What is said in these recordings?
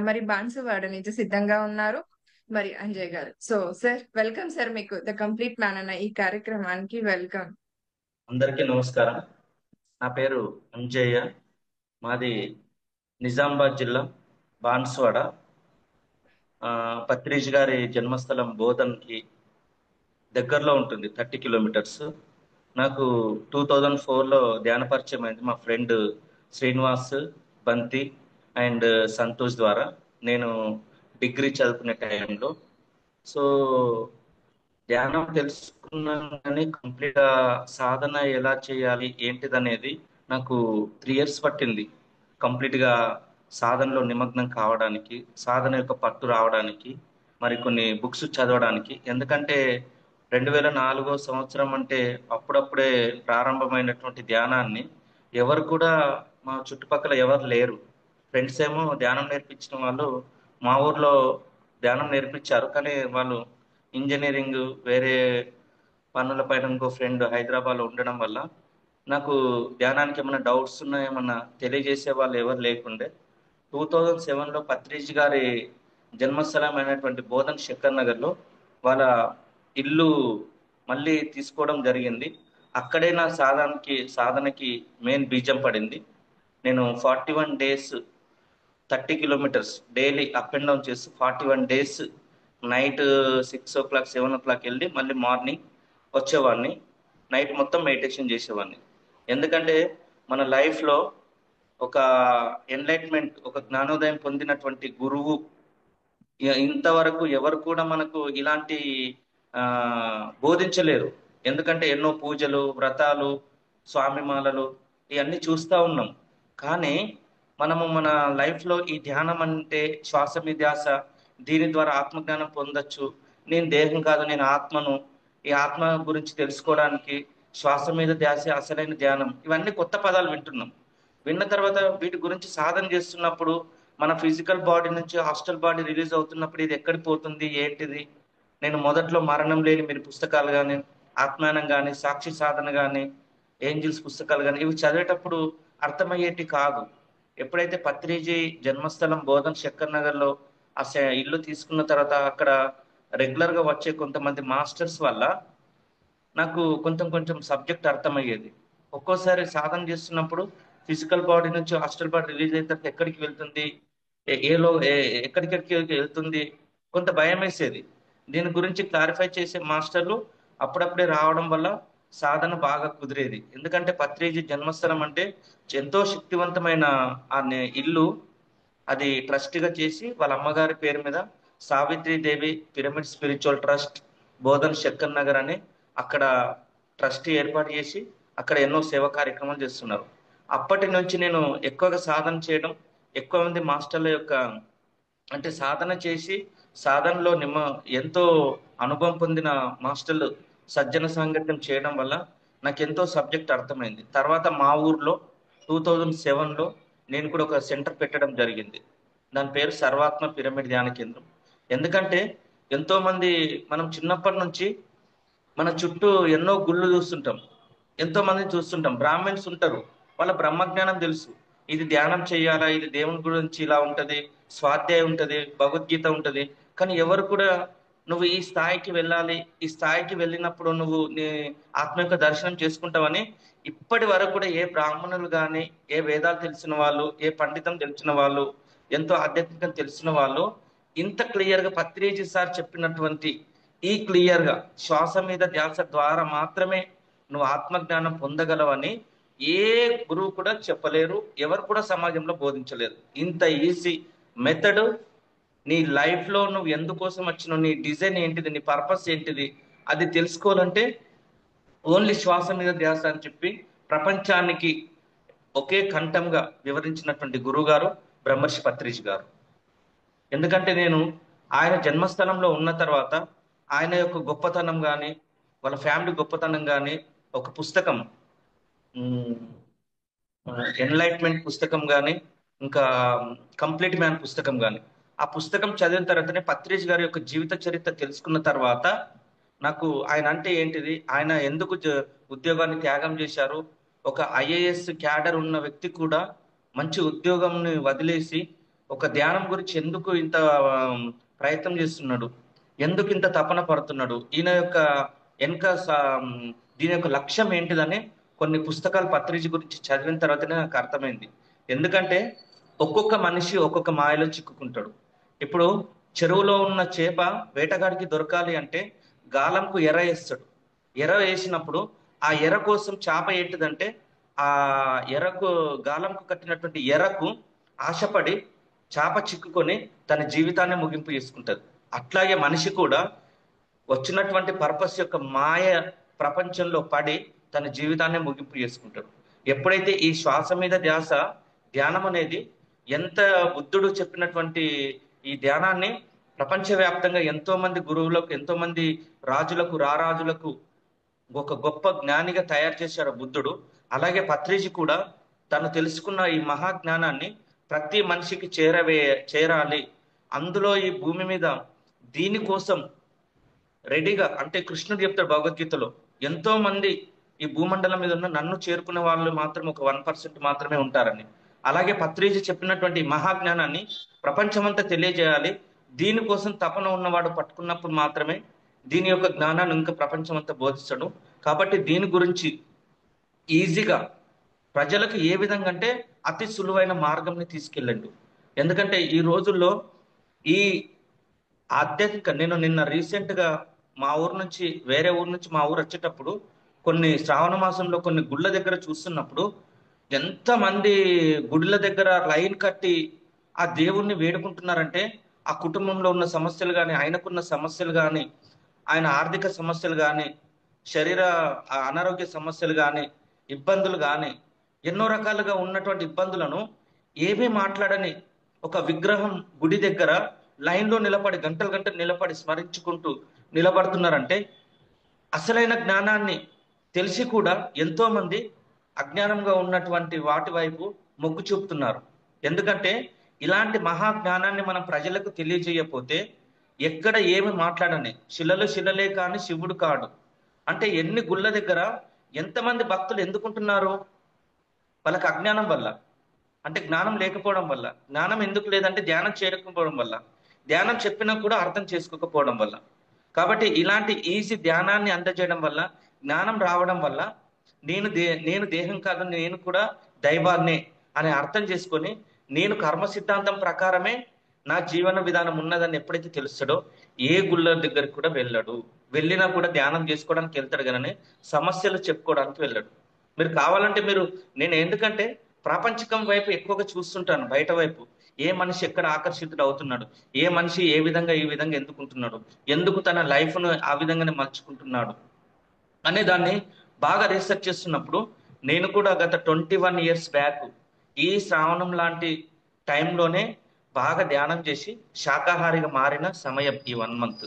మరి బాన్సువాడ నుంచి సిద్ధంగా ఉన్నారు మరి అంజయ్ గారు. So sir, welcome sir. మీకు ద కంప్లీట్ మ్యాన్ అన్న ఈ కార్యక్రమానికి వెల్కమ్. అందరికీ నమస్కారం. నా పేరు అంజయ్య. మాది నిజామాబాద్ జిల్లా బాన్స్వాడ. పత్రిజ్ గారి జన్మస్థలం బోధన్కి దగ్గరలో ఉంటుంది, 30 కిలోమీటర్స్. నాకు 2004లో ధ్యాన పరిచయం అయింది మా ఫ్రెండ్ శ్రీనివాస్, బంతి అండ్ సంతోష్ ద్వారా. నేను డిగ్రీ చదువుకునే టైంలో. సో ధ్యానం తెలుసుకున్నాను, కానీ కంప్లీట్ గా సాధన ఎలా చేయాలి ఏంటిది అనేది నాకు 3 ఇయర్స్ పట్టింది. కంప్లీట్ గా సాధనలో నిమగ్నం కావడానికి, సాధన యొక్క పట్టు రావడానికి, మరి కొన్ని బుక్స్ చదవడానికి. ఎందుకంటే 2004 సంవత్సరం అంటే అప్పుడప్పుడే ప్రారంభమైనటువంటి ధ్యానాన్ని ఎవరు కూడా మా చుట్టుపక్కల ఎవరు లేరు. ఫ్రెండ్స్ ఏమో ధ్యానం నేర్పించిన వాళ్ళు మా ఊర్లో ధ్యానం నేర్పించారు, కానీ వాళ్ళు ఇంజనీరింగ్ వేరే పనుల పైన ఇంకో ఫ్రెండ్ హైదరాబాద్లో ఉండడం వల్ల నాకు ధ్యానానికి ఏమైనా డౌట్స్ ఉన్నా ఏమన్నా తెలియజేసే వాళ్ళు ఎవరు లేకుండే. 2007లో పత్రిజ్ గారి జన్మస్థలం అయినటువంటి బోధన్ శంకర్ నగర్లో వాళ్ళ ఇల్లు మళ్ళీ తీసుకోవడం జరిగింది. అక్కడే నా సాధనకి మెయిన్ బీజం పడింది. నేను 41 days 30 kilometres daily up and down చేసి 41 డేస్ నైట్ 6 o'clock 7 o'clock వెళ్ళి మళ్ళీ మార్నింగ్ వచ్చేవాడిని. నైట్ మొత్తం మెడిటేషన్ చేసేవాడిని. ఎందుకంటే మన లైఫ్లో ఒక ఎన్లైట్మెంట్, ఒక జ్ఞానోదయం పొందినటువంటి గురువు ఇంతవరకు ఎవరు కూడా మనకు ఇలాంటి ఆ బోధించలేరు. ఎందుకంటే ఎన్నో పూజలు, వ్రతాలు, స్వామిమాలలు ఇవన్నీ చూస్తూ ఉన్నాం. కానీ మనము మన లైఫ్లో ఈ ధ్యానం అంటే శ్వాస మీద ధ్యాస, దీని ద్వారా ఆత్మజ్ఞానం పొందొచ్చు, నేను దేహం కాదు నేను ఆత్మను, ఈ ఆత్మ గురించి తెలుసుకోవడానికి శ్వాస మీద ధ్యాస అసలైన ధ్యానం, ఇవన్నీ కొత్త పదాలు వింటున్నాం. విన్న తర్వాత వీటి గురించి సాధన చేస్తున్నప్పుడు మన ఫిజికల్ బాడీ నుంచి హాస్టల్ బాడీ రిలీజ్ అవుతున్నప్పుడు ఇది ఎక్కడికి పోతుంది ఏంటిది. నేను మొదట్లో మరణం లేని మీరు పుస్తకాలు కానీ, ఆత్మానం కానీ, సాక్షి సాధన కానీ, ఏంజిల్స్ పుస్తకాలు కానీ ఇవి చదివేటప్పుడు అర్థమయ్యేటి కాదు. ఎప్పుడైతే పత్రిజీ జన్మస్థలం బోధన్ శంకర్ నగర్లో ఇల్లు తీసుకున్న తర్వాత అక్కడ రెగ్యులర్గా వచ్చే కొంతమంది మాస్టర్స్ వల్ల నాకు కొంచెం కొంచెం సబ్జెక్ట్ అర్థమయ్యేది. ఒక్కోసారి సాధన చేస్తున్నప్పుడు ఫిజికల్ బాడీ నుంచి హాస్టల్ బాడీ రిలీజ్ అయిన తర్వాత ఎక్కడికి వెళ్తుంది, ఎక్కడికెక్కడికి వెళ్తుంది, కొంత భయం వేసేది. దీని గురించి క్లారిఫై చేసే మాస్టర్లు అప్పుడప్పుడే రావడం వల్ల సాధన బాగా కుదిరేది. ఎందుకంటే పత్రిజీ జన్మస్థలం అంటే ఎంతో శక్తివంతమైన ఇల్లు. అది ట్రస్ట్గా చేసి వాళ్ళ అమ్మగారి పేరు మీద Savitri Devi pyramid spiritual trust Bodhan Shankar Nagar అని అక్కడ ట్రస్ట్ ఏర్పాటు చేసి అక్కడ ఎన్నో సేవా కార్యక్రమాలు చేస్తున్నారు. అప్పటి నుంచి నేను ఎక్కువగా సాధన చేయడం, ఎక్కువ మంది మాస్టర్ల యొక్క అంటే సాధన చేసి సాధనలో ఎంతో అనుభవం పొందిన మాస్టర్లు సజ్జన సాంగత్యం చేయడం వల్ల నాకు ఎంతో సబ్జెక్ట్ అర్థమైంది. తర్వాత మా ఊర్లో 2007లో నేను కూడా ఒక సెంటర్ పెట్టడం జరిగింది. దాని పేరు సర్వాత్మ పిరమిడ్ ధ్యాన కేంద్రం. ఎందుకంటే ఎంతో మంది మనం చిన్నప్పటి నుంచి మన చుట్టూ ఎన్నో గుళ్ళు చూస్తుంటాం, ఎంతో మందిని చూస్తుంటాం. బ్రాహ్మణ్స్ ఉంటారు, వాళ్ళ బ్రహ్మజ్ఞానం తెలుసు, ఇది ధ్యానం చేయాలా, ఇది దేవుని గురించి ఇలా ఉంటది, స్వాధ్యాయం ఉంటది, భగవద్గీత ఉంటది. కానీ ఎవరు కూడా నువ్వు ఈ స్థాయికి వెళ్ళాలి, ఈ స్థాయికి వెళ్ళినప్పుడు నువ్వు నీ ఆత్మ యొక్క దర్శనం చేసుకుంటావని ఇప్పటి వరకు కూడా ఏ బ్రాహ్మణులు కానీ, ఏ వేదాలు తెలిసిన వాళ్ళు, ఏ పండితం తెలిసిన వాళ్ళు, ఎంతో ఆధ్యాత్మికం తెలిసిన వాళ్ళు ఇంత క్లియర్గా పత్రిజీ సార్ చెప్పినటువంటి ఈ క్లియర్గా శ్వాస మీద ధ్యాస ద్వారా మాత్రమే నువ్వు ఆత్మజ్ఞానం పొందగలవని ఏ గురువు కూడా చెప్పలేరు, ఎవరు కూడా సమాజంలో బోధించలేరు. ఇంత ఈజీ మెథడ్ నీ లైఫ్లో నువ్వు ఎందుకోసం వచ్చినావు, నీ డిజైన్ ఏంటిది, నీ పర్పస్ ఏంటిది, అది తెలుసుకోవాలంటే ఓన్లీ శ్వాస మీద ధ్యాస అని చెప్పి ప్రపంచానికి ఒకే కంఠంగా వివరించినటువంటి గురువు గారు బ్రహ్మర్షి పత్రిజీ గారు. ఎందుకంటే నేను ఆయన జన్మస్థలంలో ఉన్న తర్వాత ఆయన యొక్క గొప్పతనం కానీ, వాళ్ళ ఫ్యామిలీ గొప్పతనం కానీ, ఒక పుస్తకం ఎన్లైట్మెంట్ పుస్తకం కానీ, ఇంకా కంప్లీట్ మ్యాన్ పుస్తకం కానీ, ఆ పుస్తకం చదివిన తర్వాతనే పత్రిజ్ గారి యొక్క జీవిత చరిత్ర తెలుసుకున్న తర్వాత నాకు ఆయన అంటే ఏంటిది, ఆయన ఎందుకు ఉద్యోగాన్ని త్యాగం చేశారు, ఒక ఐఏఎస్ క్యాడర్ ఉన్న వ్యక్తి కూడా మంచి ఉద్యోగంని వదిలేసి ఒక ధ్యానం గురించి ఎందుకు ఇంత ప్రయత్నం చేస్తున్నాడు, ఎందుకు ఇంత తపన పడుతున్నాడు, ఈయన యొక్క వెనక దీని యొక్క లక్ష్యం ఏంటిదని కొన్ని పుస్తకాలు పత్రిజీ గురించి చదివిన తర్వాతనే నాకు అర్థమైంది. ఎందుకంటే ఒక్కొక్క మనిషి ఒక్కొక్క మాయలో చిక్కుకుంటాడు. ఇప్పుడు చెరువులో ఉన్న చేప వేటగాడికి దొరకాలి అంటే గాలంకు ఎర వేస్తాడు. ఎర వేసినప్పుడు ఆ ఎర కోసం చేప ఏంటిదంటే ఆ ఎరకు, గాలంకు కట్టినటువంటి ఎరకు ఆశపడి చేప చిక్కుకొని తన జీవితాన్ని ముగింపు చేసుకుంటది. అట్లాగే మనిషి కూడా వచ్చినటువంటి పర్పస్ యొక్క మాయ ప్రపంచంలో పడి తన జీవితాన్ని ముగింపు చేసుకుంటాడు. ఎప్పుడైతే ఈ శ్వాస మీద ధ్యాస, ధ్యానం అనేది ఎంత బుద్ధుడు చెప్పినటువంటి ఈ ధ్యానాన్ని ప్రపంచవ్యాప్తంగా ఎంతో మంది గురువులకు, ఎంతో మంది రాజులకు, రారాజులకు ఒక గొప్ప జ్ఞానిగా తయారు చేశాడు బుద్ధుడు. అలాగే పత్రిజీ కూడా తను తెలుసుకున్న ఈ మహాజ్ఞానాన్ని ప్రతి మనిషికి చేరాలి, అందులో ఈ భూమి మీద దీనికోసం రెడీగా, అంటే కృష్ణుడు చెప్తాడు భగవద్గీతలో, ఎంతో మంది ఈ భూమండలం మీద ఉన్న నన్ను చేరుకున్న వాళ్ళు మాత్రం ఒక 1% మాత్రమే ఉంటారని. అలాగే పత్రిజీ చెప్పినటువంటి మహాజ్ఞానాన్ని ప్రపంచమంతా తెలియజేయాలి, దీనికోసం తపన ఉన్నవాడు పట్టుకున్నప్పుడు మాత్రమే దీని యొక్క జ్ఞానాన్ని ఇంకా ప్రపంచం అంతా బోధిస్తాడు. కాబట్టి దీని గురించి ఈజీగా ప్రజలకు ఏ విధంగా అంటే అతి సులువైన మార్గంని తీసుకెళ్ళండి. ఎందుకంటే ఈ రోజుల్లో ఈ ఆధ్యాత్మిక, నేను నిన్న రీసెంట్ గా మా ఊరు నుంచి వేరే ఊరు నుంచి మా ఊరు వచ్చేటప్పుడు కొన్ని శ్రావణ మాసంలో కొన్ని గుళ్ళ దగ్గర చూస్తున్నప్పుడు ఎంతమంది గుడిల దగ్గర లైన్ కట్టి ఆ దేవుణ్ణి వేడుకుంటున్నారంటే ఆ కుటుంబంలో ఉన్న సమస్యలు కానీ, ఆయనకున్న సమస్యలు కానీ, ఆయన ఆర్థిక సమస్యలు కానీ, శరీర అనారోగ్య సమస్యలు కానీ, ఇబ్బందులు కానీ, ఎన్నో రకాలుగా ఉన్నటువంటి ఇబ్బందులను ఏమీ మాట్లాడని ఒక విగ్రహం గుడి దగ్గర లైన్లో నిలబడి గంటలు గంటలు నిలబడి స్మరించుకుంటూ నిలబడుతున్నారంటే అసలైన జ్ఞానాన్ని తెలిసి కూడా ఎంతో మంది అజ్ఞానంగా ఉన్నటువంటి వాటి వైపు మొగ్గు చూపుతున్నారు. ఎందుకంటే ఇలాంటి మహా జ్ఞానాన్ని మనం ప్రజలకు తెలియజేయకపోతే ఎక్కడ ఏమి మాట్లాడని, శిలలు శిలలే కాని శివుడు కాడు అంటే ఎన్ని గుళ్ళ దగ్గర ఎంతమంది భక్తులు ఎందుకుంటున్నారు? వాళ్ళకి అజ్ఞానం వల్ల, అంటే జ్ఞానం లేకపోవడం వల్ల. జ్ఞానం ఎందుకు లేదంటే ధ్యానం చేయకపోవడం వల్ల, ధ్యానం చెప్పినా కూడా అర్థం చేసుకోకపోవడం వల్ల. కాబట్టి ఇలాంటి ఈజీ ధ్యానాన్ని అందజేయడం వల్ల, జ్ఞానం రావడం వల్ల నేను దేహం కాదు, నేను కూడా దైవాన్నే అని అర్థం చేసుకొని నేను కర్మ సిద్ధాంతం ప్రకారమే నా జీవన విధానం ఉన్నదని ఎప్పుడైతే తెలుస్తాడో ఏ గుళ్ళ దగ్గరికి కూడా వెళ్ళాడు. వెళ్ళినా కూడా ధ్యానం చేసుకోవడానికి వెళ్తాడు కానీ సమస్యలు చెప్పుకోవడానికి వెళ్ళాడు. మీరు కావాలంటే నేను ఎందుకంటే ప్రాపంచికం వైపు ఎక్కువగా చూస్తుంటాను, బయట వైపు ఏ మనిషి ఎక్కడ ఆకర్షితుడు అవుతున్నాడు, ఏ మనిషి ఏ విధంగా ఈ విధంగా ఎందుకుంటున్నాడు, ఎందుకు తన లైఫ్ను ఆ విధంగానే మలుచుకుంటున్నాడు అనే దాన్ని బాగా రీసెర్చ్ చేస్తున్నప్పుడు నేను కూడా గత 21 years బ్యాక్ ఈ శ్రావణం లాంటి టైంలోనే బాగా ధ్యానం చేసి శాకాహారిగా మారిన సమయం ఈ 1 month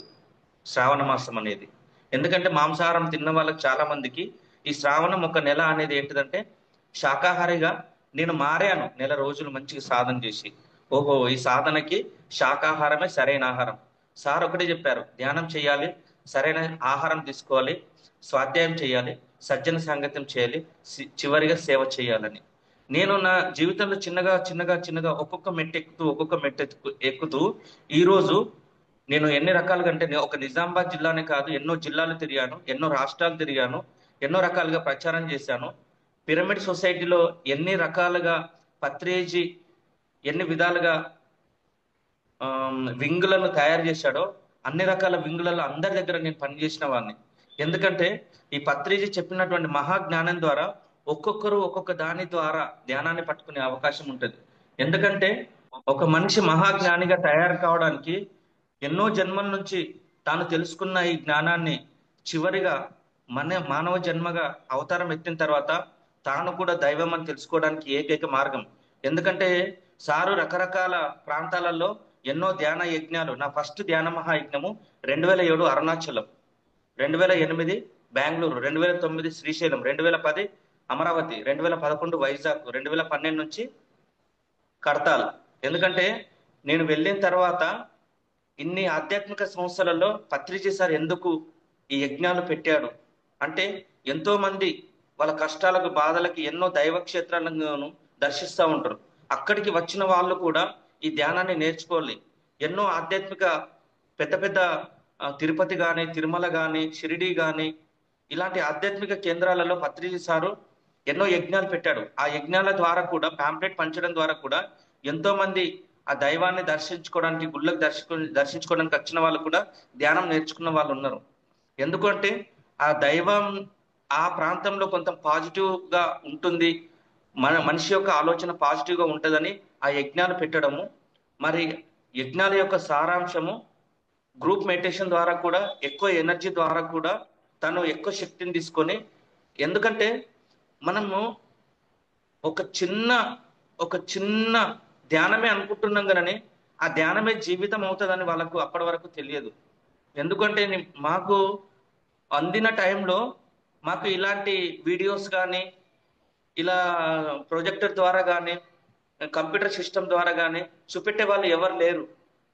శ్రావణ మాసం అనేది. ఎందుకంటే మాంసాహారం తిన్న వాళ్ళకి చాలా మందికి ఈ శ్రావణం ఒక నెల అనేది ఏంటిదంటే శాకాహారిగా నేను మారాను. నెల రోజులు మంచిగా సాధన చేసి, ఓహో ఈ సాధనకి శాకాహారమే సరైన ఆహారం. సార్ ఒకటే చెప్పారు, ధ్యానం చేయాలి, సరైన ఆహారం తీసుకోవాలి, స్వాధ్యాయం చేయాలి, సజ్జన సాంగత్యం చేయాలి, చివరిగా సేవ చేయాలని. నేను నా జీవితంలో చిన్నగా చిన్నగా చిన్నగా ఒక్కొక్క మెట్టు ఎక్కుతూ ఈరోజు నేను ఎన్ని రకాలుగా అంటే ఒక నిజామాబాద్ జిల్లానే కాదు, ఎన్నో జిల్లాలు తిరిగాను, ఎన్నో రాష్ట్రాలు తిరిగాను, ఎన్నో రకాలుగా ప్రచారం చేశాను. పిరమిడ్ సొసైటీలో ఎన్ని రకాలుగా పత్రిజీ ఎన్ని విధాలుగా వింగులను తయారు చేశాడో అన్ని రకాల వింగులలో అందరి దగ్గర నేను పనిచేసిన వాడిని. ఎందుకంటే ఈ పత్రిజీ చెప్పినటువంటి మహాజ్ఞానం ద్వారా ఒక్కొక్కరు ఒక్కొక్క దాని ద్వారా ధ్యానాన్ని పట్టుకునే అవకాశం ఉంటుంది. ఎందుకంటే ఒక మనిషి మహాజ్ఞానిగా తయారు కావడానికి ఎన్నో జన్మల నుంచి తాను తెలుసుకున్న ఈ జ్ఞానాన్ని చివరిగా మానవ జన్మగా అవతారం ఎత్తిన తర్వాత తాను కూడా దైవం అని తెలుసుకోవడానికి ఏకైక మార్గం. ఎందుకంటే సారు రకరకాల ప్రాంతాలలో ఎన్నో ధ్యాన యజ్ఞాలు, నా ఫస్ట్ ధ్యాన మహాయజ్ఞము 2007 అరుణాచలం, 2008 బెంగళూరు, 2009 శ్రీశైలం, 2010 అమరావతి, 2011 వైజాగ్, 2012 నుంచి కడతాల్. ఎందుకంటే నేను వెళ్ళిన తర్వాత ఇన్ని ఆధ్యాత్మిక సంస్థలలో పత్రిజీ సార్ ఎందుకు ఈ యజ్ఞాలు పెట్టాడు అంటే ఎంతో మంది వాళ్ళ కష్టాలకు బాధలకి ఎన్నో దైవ క్షేత్రాలను దర్శిస్తూ ఉంటారు. అక్కడికి వచ్చిన వాళ్ళు కూడా ఈ ధ్యానాన్ని నేర్చుకోవాలి. ఎన్నో ఆధ్యాత్మిక పెద్ద పెద్ద తిరుపతి కానీ, తిరుమల కానీ, షిరిడి కానీ ఇలాంటి ఆధ్యాత్మిక కేంద్రాలలో పత్రిజీ సారు ఎన్నో యజ్ఞాలు పెట్టాడు. ఆ యజ్ఞాల ద్వారా కూడా, పాంప్లెట్ పంచడం ద్వారా కూడా ఎంతో మంది ఆ దైవాన్ని దర్శించుకోవడానికి, గుళ్ళకు దర్శించుకోవడానికి వచ్చిన వాళ్ళు కూడా ధ్యానం నేర్చుకున్న వాళ్ళు ఉన్నారు. ఎందుకంటే ఆ దైవం ఆ ప్రాంతంలో కొంత పాజిటివ్ గా ఉంటుంది, మనిషి యొక్క ఆలోచన పాజిటివ్ గా ఉంటుందని ఆ యజ్ఞాలు పెట్టడము. మరి యజ్ఞాల యొక్క సారాంశము గ్రూప్ మెడిటేషన్ ద్వారా కూడా, ఎక్కువ ఎనర్జీ ద్వారా కూడా తను ఎక్కువ శక్తిని తీసుకొని, ఎందుకంటే మనము ఒక చిన్న ఒక చిన్న ధ్యానమే అనుకుంటున్నాం కానీ ఆ ధ్యానమే జీవితం అవుతుందని వాళ్ళకు అప్పటి వరకు తెలియదు. ఎందుకంటే మాకు అందిన టైంలో మాకు ఇలాంటి వీడియోస్ కానీ, ఇలా ప్రొజెక్టర్ ద్వారా కానీ, కంప్యూటర్ సిస్టమ్ ద్వారా కానీ చూపెట్టే వాళ్ళు ఎవరు లేరు.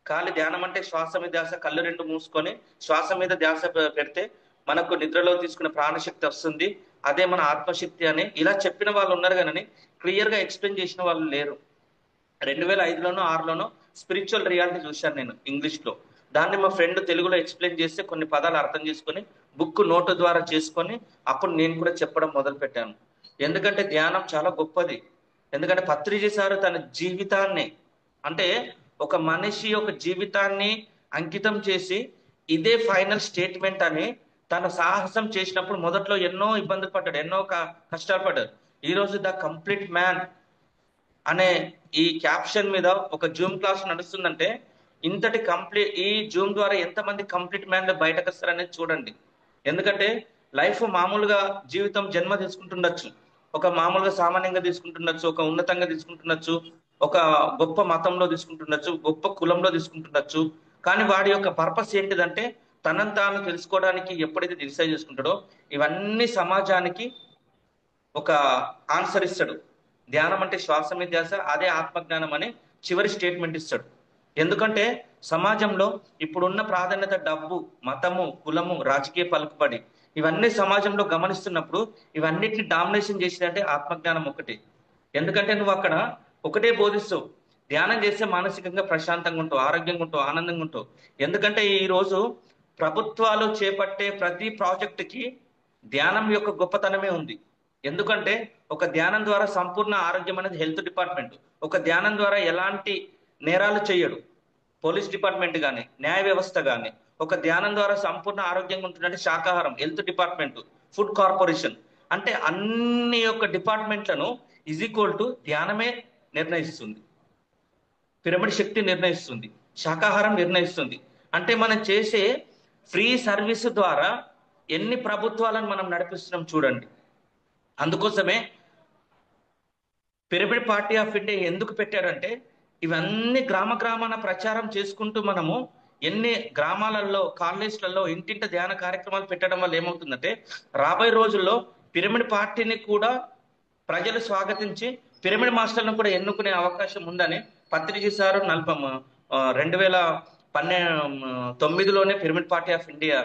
ఖాళీ ధ్యానం అంటే శ్వాస మీద ధ్యాస, కళ్ళు రెండు మూసుకొని శ్వాస మీద ధ్యాస పెడితే మనకు నిద్రలో తీసుకునే ప్రాణశక్తి వస్తుంది, అదే మన ఆత్మశక్తి అని ఇలా చెప్పిన వాళ్ళు ఉన్నారు కానీ క్లియర్ గా ఎక్స్ప్లెయిన్ చేసిన వాళ్ళు లేరు. 2005లోనో 2006లోనో స్పిరిచువల్ రియాలిటీ చూశాను నేను ఇంగ్లీష్ లో. దాన్ని మా ఫ్రెండ్ తెలుగులో ఎక్స్ప్లెయిన్ చేస్తే కొన్ని పదాలు అర్థం చేసుకొని బుక్ నోటు ద్వారా చేసుకొని అప్పుడు నేను కూడా చెప్పడం మొదలు పెట్టాను. ఎందుకంటే ధ్యానం చాలా గొప్పది. ఎందుకంటే పత్రిజీ సారు తన జీవితాన్ని, అంటే ఒక మనిషి యొక్క జీవితాన్ని అంకితం చేసి ఇదే ఫైనల్ స్టేట్మెంట్ అని తన సాహసం చేసినప్పుడు మొదట్లో ఎన్నో ఇబ్బందులు పడ్డాడు, ఎన్నో కష్టాలు పడ్డాడు. ఈ రోజు ద కంప్లీట్ మ్యాన్ అనే ఈ క్యాప్షన్ మీద ఒక జూమ్ క్లాస్ నడుస్తుందంటే ఇంతటి ఈ జూమ్ ద్వారా ఎంతమంది కంప్లీట్ మ్యాన్ బయటకు వస్తారనేది చూడండి. ఎందుకంటే లైఫ్ మామూలుగా జీవితం జన్మ తీసుకుంటుండొచ్చు, ఒక మామూలుగా సామాన్యంగా తీసుకుంటుండొచ్చు, ఒక ఉన్నతంగా తీసుకుంటుండొచ్చు, ఒక గొప్ప మతంలో తీసుకుంటుండొచ్చు, గొప్ప కులంలో తీసుకుంటుండొచ్చు. కానీ వాడి యొక్క పర్పస్ ఏంటిదంటే తనను తాను తెలుసుకోవడానికి ఎప్పుడైతే డిసైడ్ చేసుకుంటాడో ఇవన్నీ సమాజానికి ఒక ఆన్సర్ ఇస్తాడు. ధ్యానం అంటే శ్వాస మీద ధ్యాస, అదే ఆత్మజ్ఞానం అని చివరి స్టేట్మెంట్ ఇస్తాడు. ఎందుకంటే సమాజంలో ఇప్పుడున్న ప్రాధాన్యత డబ్బు, మతము, కులము, రాజకీయ పలుకుబడి ఇవన్నీ సమాజంలో గమనిస్తున్నప్పుడు ఇవన్నిటిని డామినేషన్ చేసేదంటే ఆత్మజ్ఞానం ఒకటి. ఎందుకంటే నువ్వు అక్కడ ఒకటే బోధిస్తావు, ధ్యానం చేస్తే మానసికంగా ప్రశాంతంగా ఉంటావు, ఆరోగ్యంగా ఉంటావు, ఆనందంగా ఉంటావు. ఎందుకంటే ఈ రోజు ప్రభుత్వాలు చేపట్టే ప్రతి ప్రాజెక్టుకి ధ్యానం యొక్క గొప్పతనమే ఉంది. ఎందుకంటే ఒక ధ్యానం ద్వారా సంపూర్ణ ఆరోగ్యం అనేది హెల్త్ డిపార్ట్మెంట్. ఒక ధ్యానం ద్వారా ఎలాంటి నేరాలు చేయడు పోలీస్ డిపార్ట్మెంట్ కానీ, న్యాయ వ్యవస్థ కానీ. ఒక ధ్యానం ద్వారా సంపూర్ణ ఆరోగ్యంగా ఉంటుందంటే శాకాహారం హెల్త్ డిపార్ట్మెంట్, ఫుడ్ కార్పొరేషన్. అంటే అన్ని యొక్క డిపార్ట్మెంట్లను ఈజ్ ఈక్వల్ టు ధ్యానమే నిర్ణయిస్తుంది. పిరమిడ్ శక్తి నిర్ణయిస్తుంది, శాకాహారం నిర్ణయిస్తుంది. అంటే మనం చేసే ఫ్రీ సర్వీస్ ద్వారా ఎన్ని ప్రభుత్వాలను మనం నడిపిస్తున్నాం చూడండి. అందుకోసమే పిరమిడ్ పార్టీ ఆఫ్ ఇండియా ఎందుకు పెట్టారంటే ఇవన్నీ గ్రామాన ప్రచారం చేసుకుంటూ మనము ఎన్ని గ్రామాలలో, కాలేజ్లలో ఇంటింట ధ్యాన కార్యక్రమాలు పెట్టడం వల్ల ఏమవుతుందంటే రాబోయే రోజుల్లో పిరమిడ్ పార్టీని కూడా ప్రజలు స్వాగతించి పిరమిడ్ మాస్టర్లను కూడా ఎన్నుకునే అవకాశం ఉందని పత్రిజీ సారు 2019లోనే పిరమిడ్ పార్టీ ఆఫ్ ఇండియా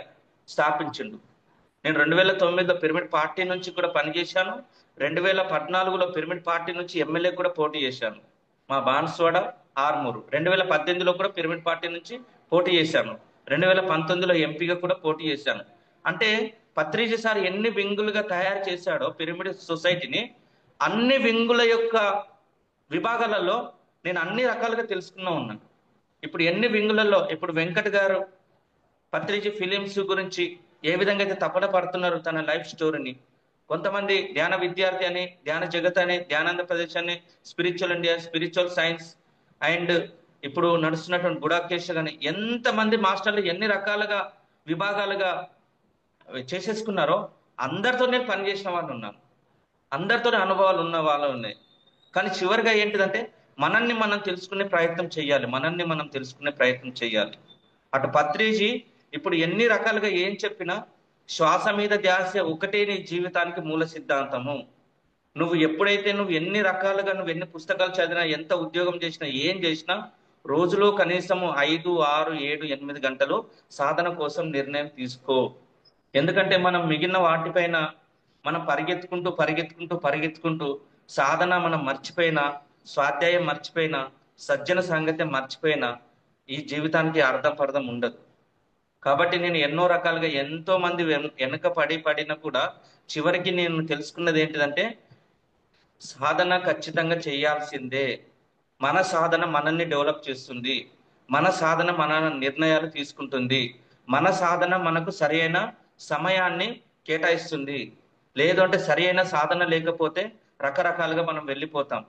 స్థాపించిండు. నేను 2009లో పిరమిడ్ పార్టీ నుంచి కూడా పనిచేశాను. 2014లో పిరమిడ్ పార్టీ నుంచి ఎమ్మెల్యే కూడా పోటీ చేశాను, మా బాన్స్వాడ, ఆర్మూరు. 2018లో కూడా పిరమిడ్ పార్టీ నుంచి పోటీ చేశాను. 2019లో ఎంపీగా కూడా పోటీ చేశాను. అంటే పత్రిజీ సార్ ఎన్ని వింగులుగా తయారు చేశాడో పిరమిడ్ సొసైటీని, అన్ని వింగుల యొక్క విభాగాలలో నేను అన్ని రకాలుగా తెలుసుకున్నా ఉన్నాను. ఇప్పుడు ఎన్ని వింగులలో, ఇప్పుడు వెంకట్ గారు పత్రిజీ ఫిలిమ్స్ గురించి ఏ విధంగా అయితే తపన పడుతున్నారు తన లైఫ్ స్టోరీని, కొంతమంది ధ్యాన విద్యార్థి అని, ధ్యాన జగత్ అని, ధ్యానాంద ప్రదేశ్ అని, spiritual India, spiritual science and ఇప్పుడు నడుస్తున్నటువంటి గుడాకేష్ అని ఎంతమంది మాస్టర్లు ఎన్ని రకాలుగా విభాగాలుగా చేసేసుకున్నారో అందరితో నేను పనిచేసిన వాళ్ళు ఉన్నాను, అందరితో అనుభవాలు ఉన్న వాళ్ళు ఉన్నాయి. కానీ చివరిగా ఏంటిదంటే మనల్ని మనం తెలుసుకునే ప్రయత్నం చేయాలి, మనల్ని మనం తెలుసుకునే ప్రయత్నం చేయాలి. అటు పత్రిజీ ఇప్పుడు ఎన్ని రకాలుగా ఏం చెప్పినా శ్వాస మీద ధ్యాస ఒకటే నీ జీవితానికి మూల సిద్ధాంతము. నువ్వు ఎప్పుడైతే నువ్వు ఎన్ని రకాలుగా నువ్వు ఎన్ని పుస్తకాలు చదివినా, ఎంత ఉద్యోగం చేసినా, ఏం చేసినా రోజులో కనీసము 5, 6, 7, 8 గంటలు సాధన కోసం నిర్ణయం తీసుకో. ఎందుకంటే మనం మిగిలిన వాటిపైన మనం పరిగెత్తుకుంటూ సాధన మనం మర్చిపోయినా, స్వాధ్యాయం మర్చిపోయినా, సజ్జన సాంగత్యం మర్చిపోయినా ఈ జీవితానికి అర్థం పర్థం ఉండదు. కాబట్టి నేను ఎన్నో రకాలుగా ఎంతో మంది వెనుక పడినా కూడా చివరికి నేను తెలుసుకున్నది ఏంటిదంటే, సాధన ఖచ్చితంగా చేయాల్సిందే. మన సాధన మనల్ని డెవలప్ చేస్తుంది. మన సాధన మన నిర్ణయాలు తీసుకుంటుంది. మన సాధన మనకు సరైన సమయాన్ని కేటాయిస్తుంది. లేదు అంటే సరైన సాధన లేకపోతే రకరకాలుగా మనం వెళ్ళిపోతాం.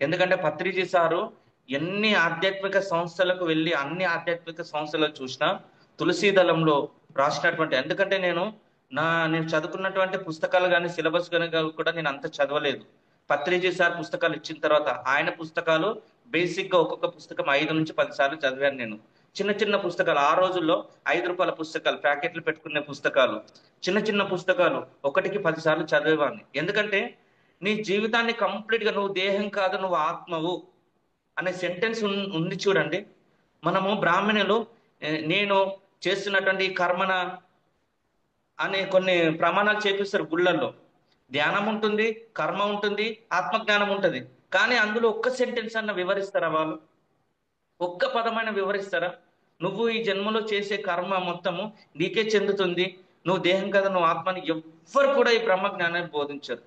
ఎందుకంటే పత్రిజీ సారు ఎన్ని ఆధ్యాత్మిక సంస్థలకు వెళ్ళి అన్ని ఆధ్యాత్మిక సంస్థలు చూసినా తులసీ దళంలో రాసినటువంటి, ఎందుకంటే నేను చదువుకున్నటువంటి పుస్తకాలు కానీ సిలబస్ కానీ కూడా నేను అంత చదవలేదు. పత్రిజీ సార్ పుస్తకాలు ఇచ్చిన తర్వాత ఆయన పుస్తకాలు బేసిక్ గా ఒక్కొక్క పుస్తకం 5 నుంచి 10 సార్లు చదివాను నేను. చిన్న చిన్న పుస్తకాలు, ఆ రోజుల్లో ₹5 పుస్తకాలు, ప్యాకెట్లు పెట్టుకునే పుస్తకాలు, చిన్న చిన్న పుస్తకాలు 1కి 10 సార్లు చదివేవాడిని. ఎందుకంటే నీ జీవితాన్ని కంప్లీట్ గా నువ్వు దేహం కాదు నువ్వు ఆత్మవు అనే సెంటెన్స్ ఉంది చూడండి. మనము బ్రాహ్మణులు నేను చేస్తున్నటువంటి కర్మన అనే కొన్ని ప్రమాణాలు చేపిస్తారు గుళ్ళల్లో. ధ్యానం ఉంటుంది, కర్మ ఉంటుంది, ఆత్మజ్ఞానం ఉంటుంది. కానీ అందులో ఒక్క సెంటెన్స్ అన్న వివరిస్తారా వాళ్ళు? ఒక్క పదమైన వివరిస్తారా? నువ్వు ఈ జన్మలో చేసే కర్మ మొత్తము నీకే చెందుతుంది, నువ్వు దేహం కదా నువ్వు ఆత్మని ఎవ్వరు కూడా ఈ బ్రహ్మ జ్ఞానాన్ని బోధించరు.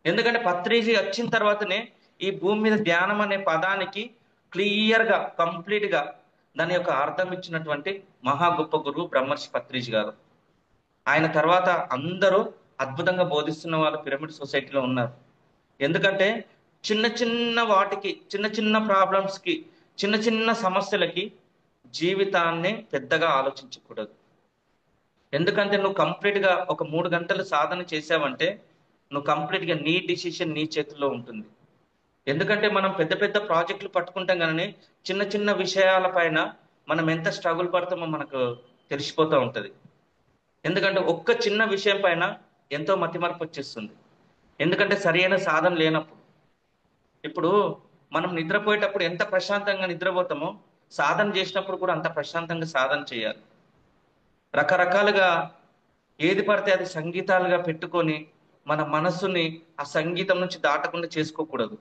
ఎందుకంటే పత్రిజీ వచ్చిన తర్వాతనే ఈ భూమి మీద ధ్యానం అనే పదానికి క్లియర్ గా కంప్లీట్ గా దాని యొక్క అర్థం ఇచ్చినటువంటి మహా గొప్ప గురువు బ్రహ్మర్షి పత్రిజీ గారు. ఆయన తర్వాత అందరూ అద్భుతంగా బోధిస్తున్న వాళ్ళు పిరమిడ్ సొసైటీలో ఉన్నారు. ఎందుకంటే చిన్న చిన్న వాటికి, చిన్న చిన్న ప్రాబ్లమ్స్ కి, చిన్న చిన్న సమస్యలకి జీవితాన్ని పెద్దగా ఆలోచించకూడదు. ఎందుకంటే నువ్వు కంప్లీట్ గా ఒక 3 గంటలు సాధన చేసావంటే నువ్వు కంప్లీట్ గా నీ డిసిషన్ నీ చేతుల్లో ఉంటుంది. ఎందుకంటే మనం పెద్ద పెద్ద ప్రాజెక్టులు పట్టుకుంటాం కానీ చిన్న చిన్న విషయాల పైన మనం ఎంత స్ట్రగుల్ పడతామో మనకు తెలిసిపోతూ ఉంటది. ఎందుకంటే ఒక్క చిన్న విషయం పైన ఎంతో మతిమరుపు వచ్చేస్తుంది. ఎందుకంటే సరైన సాధన లేనప్పుడు. ఇప్పుడు మనం నిద్రపోయేటప్పుడు ఎంత ప్రశాంతంగా నిద్రపోతామో సాధన చేసినప్పుడు కూడా అంత ప్రశాంతంగా సాధన చేయాలి. రకరకాలుగా ఏది పడితే అది సంగీతాలుగా పెట్టుకొని మన మనస్సుని ఆ సంగీతం నుంచి దాటకుండా చేసుకోకూడదు.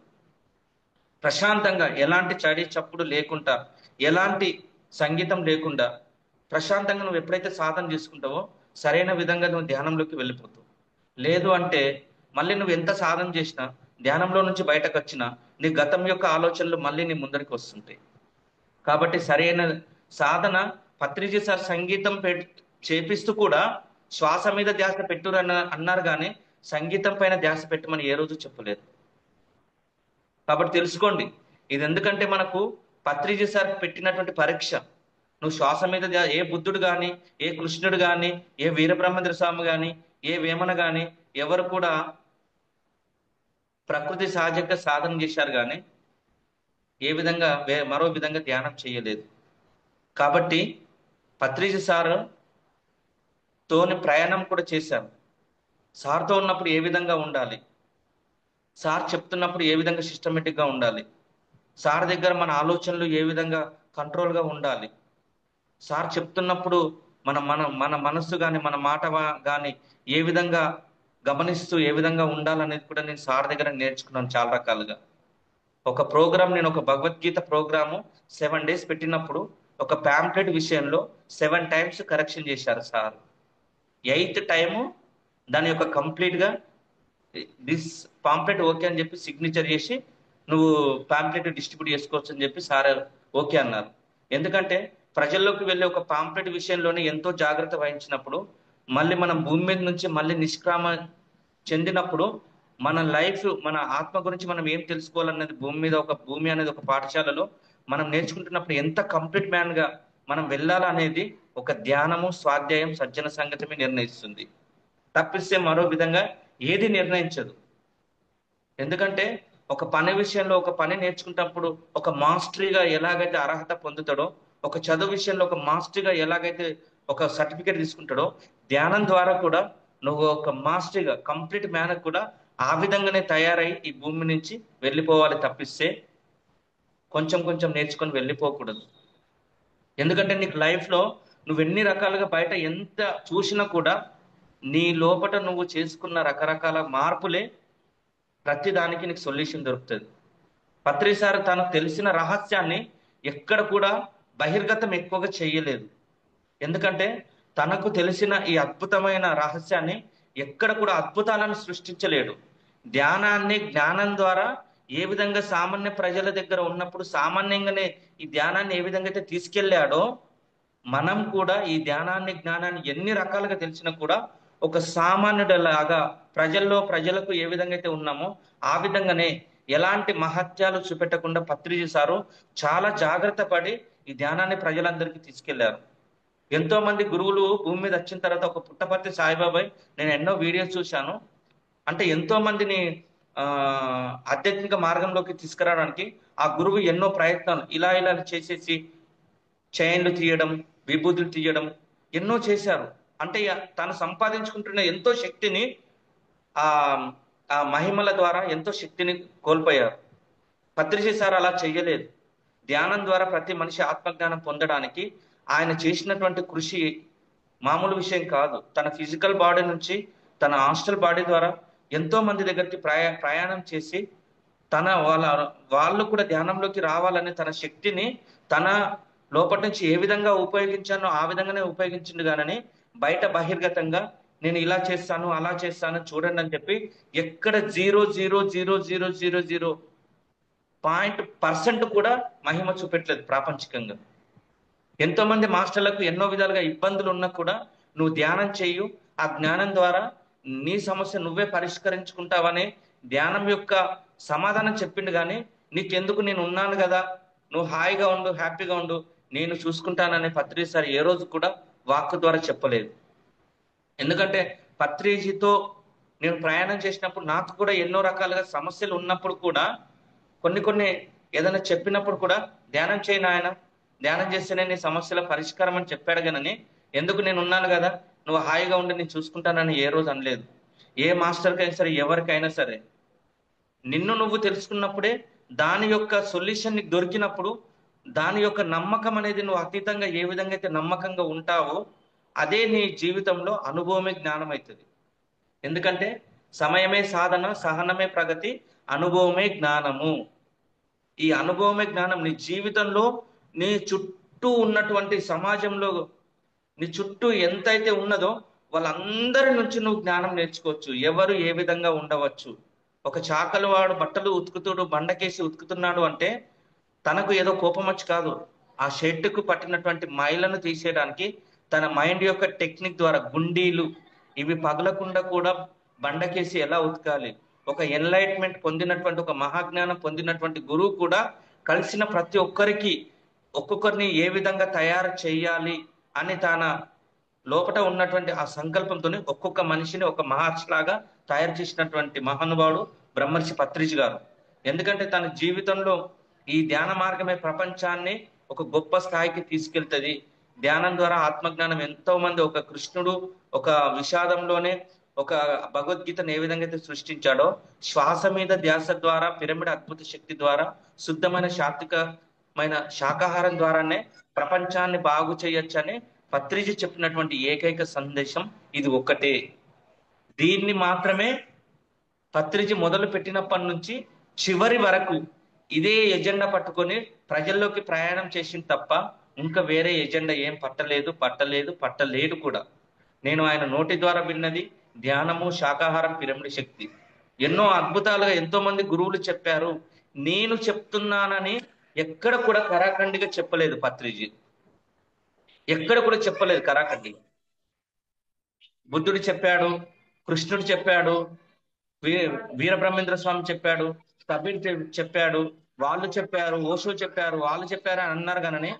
ప్రశాంతంగా ఎలాంటి చడి చప్పుడు లేకుండా, ఎలాంటి సంగీతం లేకుండా ప్రశాంతంగా నువ్వు ఎప్పుడైతే సాధన చేసుకుంటావో సరైన విధంగా నువ్వు ధ్యానంలోకి వెళ్ళిపోతావు. లేదు అంటే మళ్ళీ నువ్వు ఎంత సాధన చేసినా, ధ్యానంలో నుంచి బయటకు వచ్చినా నీ గతం యొక్క ఆలోచనలు మళ్ళీ నీ ముందరికి వస్తుంటాయి. కాబట్టి సరైన సాధన పత్రిజీ సార్ సంగీతం చేపిస్తూ కూడా శ్వాస మీద ధ్యాస పెట్టురు అన్నారు కానీ సంగీతం పైన ధ్యాస పెట్టమని ఏ రోజు చెప్పలేదు. కాబట్టి తెలుసుకోండి, ఇది ఎందుకంటే మనకు పత్రిజీ సార్ పెట్టినటువంటి పరీక్ష. నువ్వు శ్వాస మీద ఏ బుద్ధుడు కానీ, ఏ కృష్ణుడు కానీ, ఏ వీరబ్రహ్మేంద్ర స్వామి కానీ, ఏ వేమన కానీ ఎవరు కూడా ప్రకృతి సహజంగా సాధన చేశారు కానీ ఏ విధంగా మరో విధంగా ధ్యానం చేయలేదు. కాబట్టి పత్రిజీ సార్ తోని ప్రయాణం కూడా చేశారు. సార్తో ఉన్నప్పుడు ఏ విధంగా ఉండాలి, సార్ చెప్తున్నప్పుడు ఏ విధంగా సిస్టమేటిక్ గా ఉండాలి, సార్ దగ్గర మన ఆలోచనలు ఏ విధంగా కంట్రోల్గా ఉండాలి, సార్ చెప్తున్నప్పుడు మన మన మన మనస్సు కానీ మన మాట కానీ ఏ విధంగా గమనిస్తూ ఏ విధంగా ఉండాలనేది కూడా నేను సార్ దగ్గర నేర్చుకున్నాను చాలా రకాలుగా. నేను ఒక భగవద్గీత ప్రోగ్రాము 7 days పెట్టినప్పుడు ఒక ప్యాంప్లెట్ విషయంలో 7 times కరెక్షన్ చేశారు సార్. 8th time దాని యొక్క కంప్లీట్ గా దిస్ పాంప్లెట్ ఓకే అని చెప్పి సిగ్నేచర్ చేసి నువ్వు పాంప్లెట్ డిస్ట్రిబ్యూట్ చేసుకోవచ్చు అని చెప్పి సార్ ఓకే అన్నారు. ఎందుకంటే ప్రజల్లోకి వెళ్ళే ఒక పాంప్లెట్ విషయంలోనే ఎంతో జాగ్రత్త వహించినప్పుడు మళ్ళీ మనం భూమి మీద నుంచి మళ్ళీ నిష్క్రమ చెందినప్పుడు మన లైఫ్, మన ఆత్మ గురించి మనం ఏం తెలుసుకోవాలన్నది భూమి అనేది ఒక పాఠశాలలో మనం నేర్చుకుంటున్నప్పుడు ఎంత కంప్లీట్ మ్యాన్ గా మనం వెళ్ళాలనేది ఒక ధ్యానము, స్వాధ్యాయం, సజ్జన సంగతమే నిర్ణయిస్తుంది. తప్పిస్తే మరో విధంగా ఏది నిర్ణయించదు. ఎందుకంటే ఒక పని విషయంలో ఒక పని నేర్చుకున్నప్పుడు ఒక మాస్టరీగా ఎలాగైతే అర్హత పొందుతాడో, ఒక చదువు విషయంలో ఒక మాస్టరీగా ఎలాగైతే ఒక సర్టిఫికేట్ తీసుకుంటాడో, ధ్యానం ద్వారా కూడా నువ్వు ఒక మాస్టరీగా కంప్లీట్ మ్యాన్ కూడా ఆ విధంగానే తయారై ఈ భూమి నుంచి వెళ్ళిపోవాలి. తప్పిస్తే కొంచెం కొంచెం నేర్చుకొని వెళ్ళిపోకూడదు. ఎందుకంటే నీకు లైఫ్లో నువ్వు ఎన్ని రకాలుగా బయట ఎంత చూసినా కూడా నీ లోపల నువ్వు చేసుకున్న రకరకాల మార్పులే ప్రతి దానికి నీకు సొల్యూషన్ దొరుకుతుంది. పత్రి సార్ తనకు తెలిసిన రహస్యాన్ని ఎక్కడ కూడా బహిర్గతం ఎక్కువగా చేయలేదు. ఎందుకంటే తనకు తెలిసిన ఈ అద్భుతమైన రహస్యాన్ని ఎక్కడ కూడా అద్భుతాలను సృష్టించలేడు. ధ్యానాన్ని జ్ఞానం ద్వారా ఏ విధంగా సామాన్య ప్రజల దగ్గర ఉన్నప్పుడు సామాన్యంగానే ఈ ధ్యానాన్ని ఏ విధంగా అయితే తీసుకెళ్ళాడో, మనం కూడా ఈ ధ్యానాన్ని జ్ఞానాన్ని ఎన్ని రకాలుగా తెలిసినా కూడా ఒక సామాన్యుడిలాగా ప్రజలకు ఏ విధంగా అయితే ఉన్నామో ఆ విధంగానే ఎలాంటి మహత్యాలు చూపెట్టకుండా పత్రి చేశారు. చాలా జాగ్రత్త పడి ఈ ధ్యానాన్ని ప్రజలందరికీ తీసుకెళ్లారు. ఎంతో మంది గురువులు భూమి మీద వచ్చిన తర్వాత ఒక పుట్టపర్తి సాయిబాబాయ్ నేను ఎన్నో వీడియోస్ చూశాను. అంటే ఎంతో మందిని ఆ ఆధ్యాత్మిక మార్గంలోకి తీసుకురావడానికి ఆ గురువు ఎన్నో ప్రయత్నాలు ఇలా ఇలా చేసేసి చైన్లు తీయడం, విభూతులు తీయడం ఎన్నో చేశారు. అంటే తను సంపాదించుకుంటున్న ఎంతో శక్తిని ఆ ఆ మహిమల ద్వారా ఎంతో శక్తిని కోల్పోయారు. పత్రిజీ సార్ అలా చెయ్యలేదు. ధ్యానం ద్వారా ప్రతి మనిషి ఆత్మజ్ఞానం పొందడానికి ఆయన చేసినటువంటి కృషి మామూలు విషయం కాదు. తన ఫిజికల్ బాడీ నుంచి తన హాస్టల్ బాడీ ద్వారా ఎంతో మంది దగ్గరికి ప్రయాణం చేసి వాళ్ళు కూడా ధ్యానంలోకి రావాలని తన శక్తిని తన లోపటి నుంచి ఏ విధంగా ఉపయోగించానో ఆ విధంగానే ఉపయోగించిండు. కానీ బయట బహిర్గతంగా నేను ఇలా చేస్తాను అలా చేస్తాను చూడండి అని చెప్పి ఎక్కడ 0.0000% కూడా మహిమ చూపెట్టలేదు ప్రాపంచికంగా. ఎంతో మంది మాస్టర్లకు ఎన్నో విధాలుగా ఇబ్బందులు ఉన్నా కూడా నువ్వు ధ్యానం చేయు, ఆ జ్ఞానం ద్వారా నీ సమస్య నువ్వే పరిష్కరించుకుంటావని ధ్యానం యొక్క సమాధానం చెప్పిండు. కానీ నీకెందుకు, నేను ఉన్నాను కదా, నువ్వు హాయిగా ఉండు, హ్యాపీగా ఉండు, నేను చూసుకుంటానని పత్రి సార్ ఏ రోజు కూడా వాక్ ద్వారా చెప్పలేదు. ఎందుకంటే పత్రిజీతో నేను ప్రయాణం చేసినప్పుడు నాకు కూడా ఎన్నో రకాలుగా సమస్యలు ఉన్నప్పుడు కూడా కొన్ని ఏదైనా చెప్పినప్పుడు కూడా ధ్యానం చేయను, ఆయన ధ్యానం చేస్తేనే నీ సమస్యల పరిష్కారం అని చెప్పాడు. కానీ ఎందుకు, నేను ఉన్నాను కదా, నువ్వు హాయిగా ఉండి నేను చూసుకుంటానని ఏ రోజు అనలేదు. ఏ మాస్టర్కైనా సరే, ఎవరికైనా సరే, నిన్ను నువ్వు తెలుసుకున్నప్పుడే దాని యొక్క సొల్యూషన్ నీకు దొరికినప్పుడు దాని యొక్క నమ్మకం అనేది నువ్వు అతీతంగా ఏ విధంగా అయితే నమ్మకంగా ఉంటావో అదే నీ జీవితంలో అనుభవమే జ్ఞానం అవుతుంది. ఎందుకంటే సమయమే సాధన, సహనమే ప్రగతి, అనుభవమే జ్ఞానము. ఈ అనుభవమే జ్ఞానం నీ జీవితంలో, నీ చుట్టూ ఉన్నటువంటి సమాజంలో నీ చుట్టూ ఎంతైతే ఉన్నదో వాళ్ళందరి నుంచి నువ్వు జ్ఞానం నేర్చుకోవచ్చు. ఎవరు ఏ విధంగా ఉండవచ్చు. ఒక చాకలి వాడు బట్టలు ఉతుకుతుడు, బండకేసి ఉతుకుతున్నాడు అంటే తనకు ఏదో కోపం వచ్చి కాదు, ఆ షెడ్డుకు పట్టినటువంటి మైలను తీసేయడానికి తన మైండ్ యొక్క టెక్నిక్ ద్వారా గుండీలు ఇవి పగలకుండా కూడా బండకేసి ఎలా ఉతకాలి. ఒక ఎన్లైట్మెంట్ పొందినటువంటి, ఒక మహాజ్ఞానం పొందినటువంటి గురువు కూడా కలిసిన ప్రతి ఒక్కొక్కరిని ఏ విధంగా తయారు చేయాలి అని తన లోపల ఉన్నటువంటి ఆ సంకల్పంతో ఒక్కొక్క మనిషిని ఒక మహర్షి లాగా తయారు చేసినటువంటి మహానుభావుడు బ్రహ్మర్షి పత్రిజీ గారు. ఎందుకంటే తన జీవితంలో ఈ ధ్యాన మార్గమే ప్రపంచాన్ని ఒక గొప్ప స్థాయికి తీసుకెళ్తుంది. ధ్యానం ద్వారా ఆత్మజ్ఞానం ఎంతో మంది, ఒక కృష్ణుడు ఒక విషాదంలోనే ఒక భగవద్గీతను ఏ విధంగా అయితే సృష్టించాడో, శ్వాస మీద ధ్యాస ద్వారా, పిరమిడ్ అద్భుత శక్తి ద్వారా, శుద్ధమైన సాత్వికమైన శాకాహారం ద్వారానే ప్రపంచాన్ని బాగు చేయొచ్చని పత్రిజీ చెప్పినటువంటి ఏకైక సందేశం ఇది ఒక్కటే. దీన్ని మాత్రమే పత్రిజీ మొదలు పెట్టినప్పటి నుంచి చివరి వరకు ఇదే ఎజెండా పట్టుకొని ప్రజల్లోకి ప్రయాణం చేసింది తప్ప ఇంకా వేరే ఎజెండా ఏం పట్టలేదు కూడా. నేను ఆయన నోటి ద్వారా విన్నది ధ్యానము, శాకాహారం, పిరమిడ్ శక్తి. ఎన్నో అద్భుతాలుగా ఎంతో మంది గురువులు చెప్పారు. నేను చెప్తున్నానని ఎక్కడ కూడా కరాఖండిగా చెప్పలేదు పత్రిజీ, ఎక్కడ కూడా చెప్పలేదు కరాఖండిగా. బుద్ధుడు చెప్పాడు, కృష్ణుడు చెప్పాడు, వీరబ్రహ్మేంద్ర స్వామి చెప్పాడు, కబీర్ చెప్పాడు, వాళ్ళు చెప్పారు, ఓషో చెప్పారు, వాళ్ళు చెప్పారు అని అన్నారు. కానీ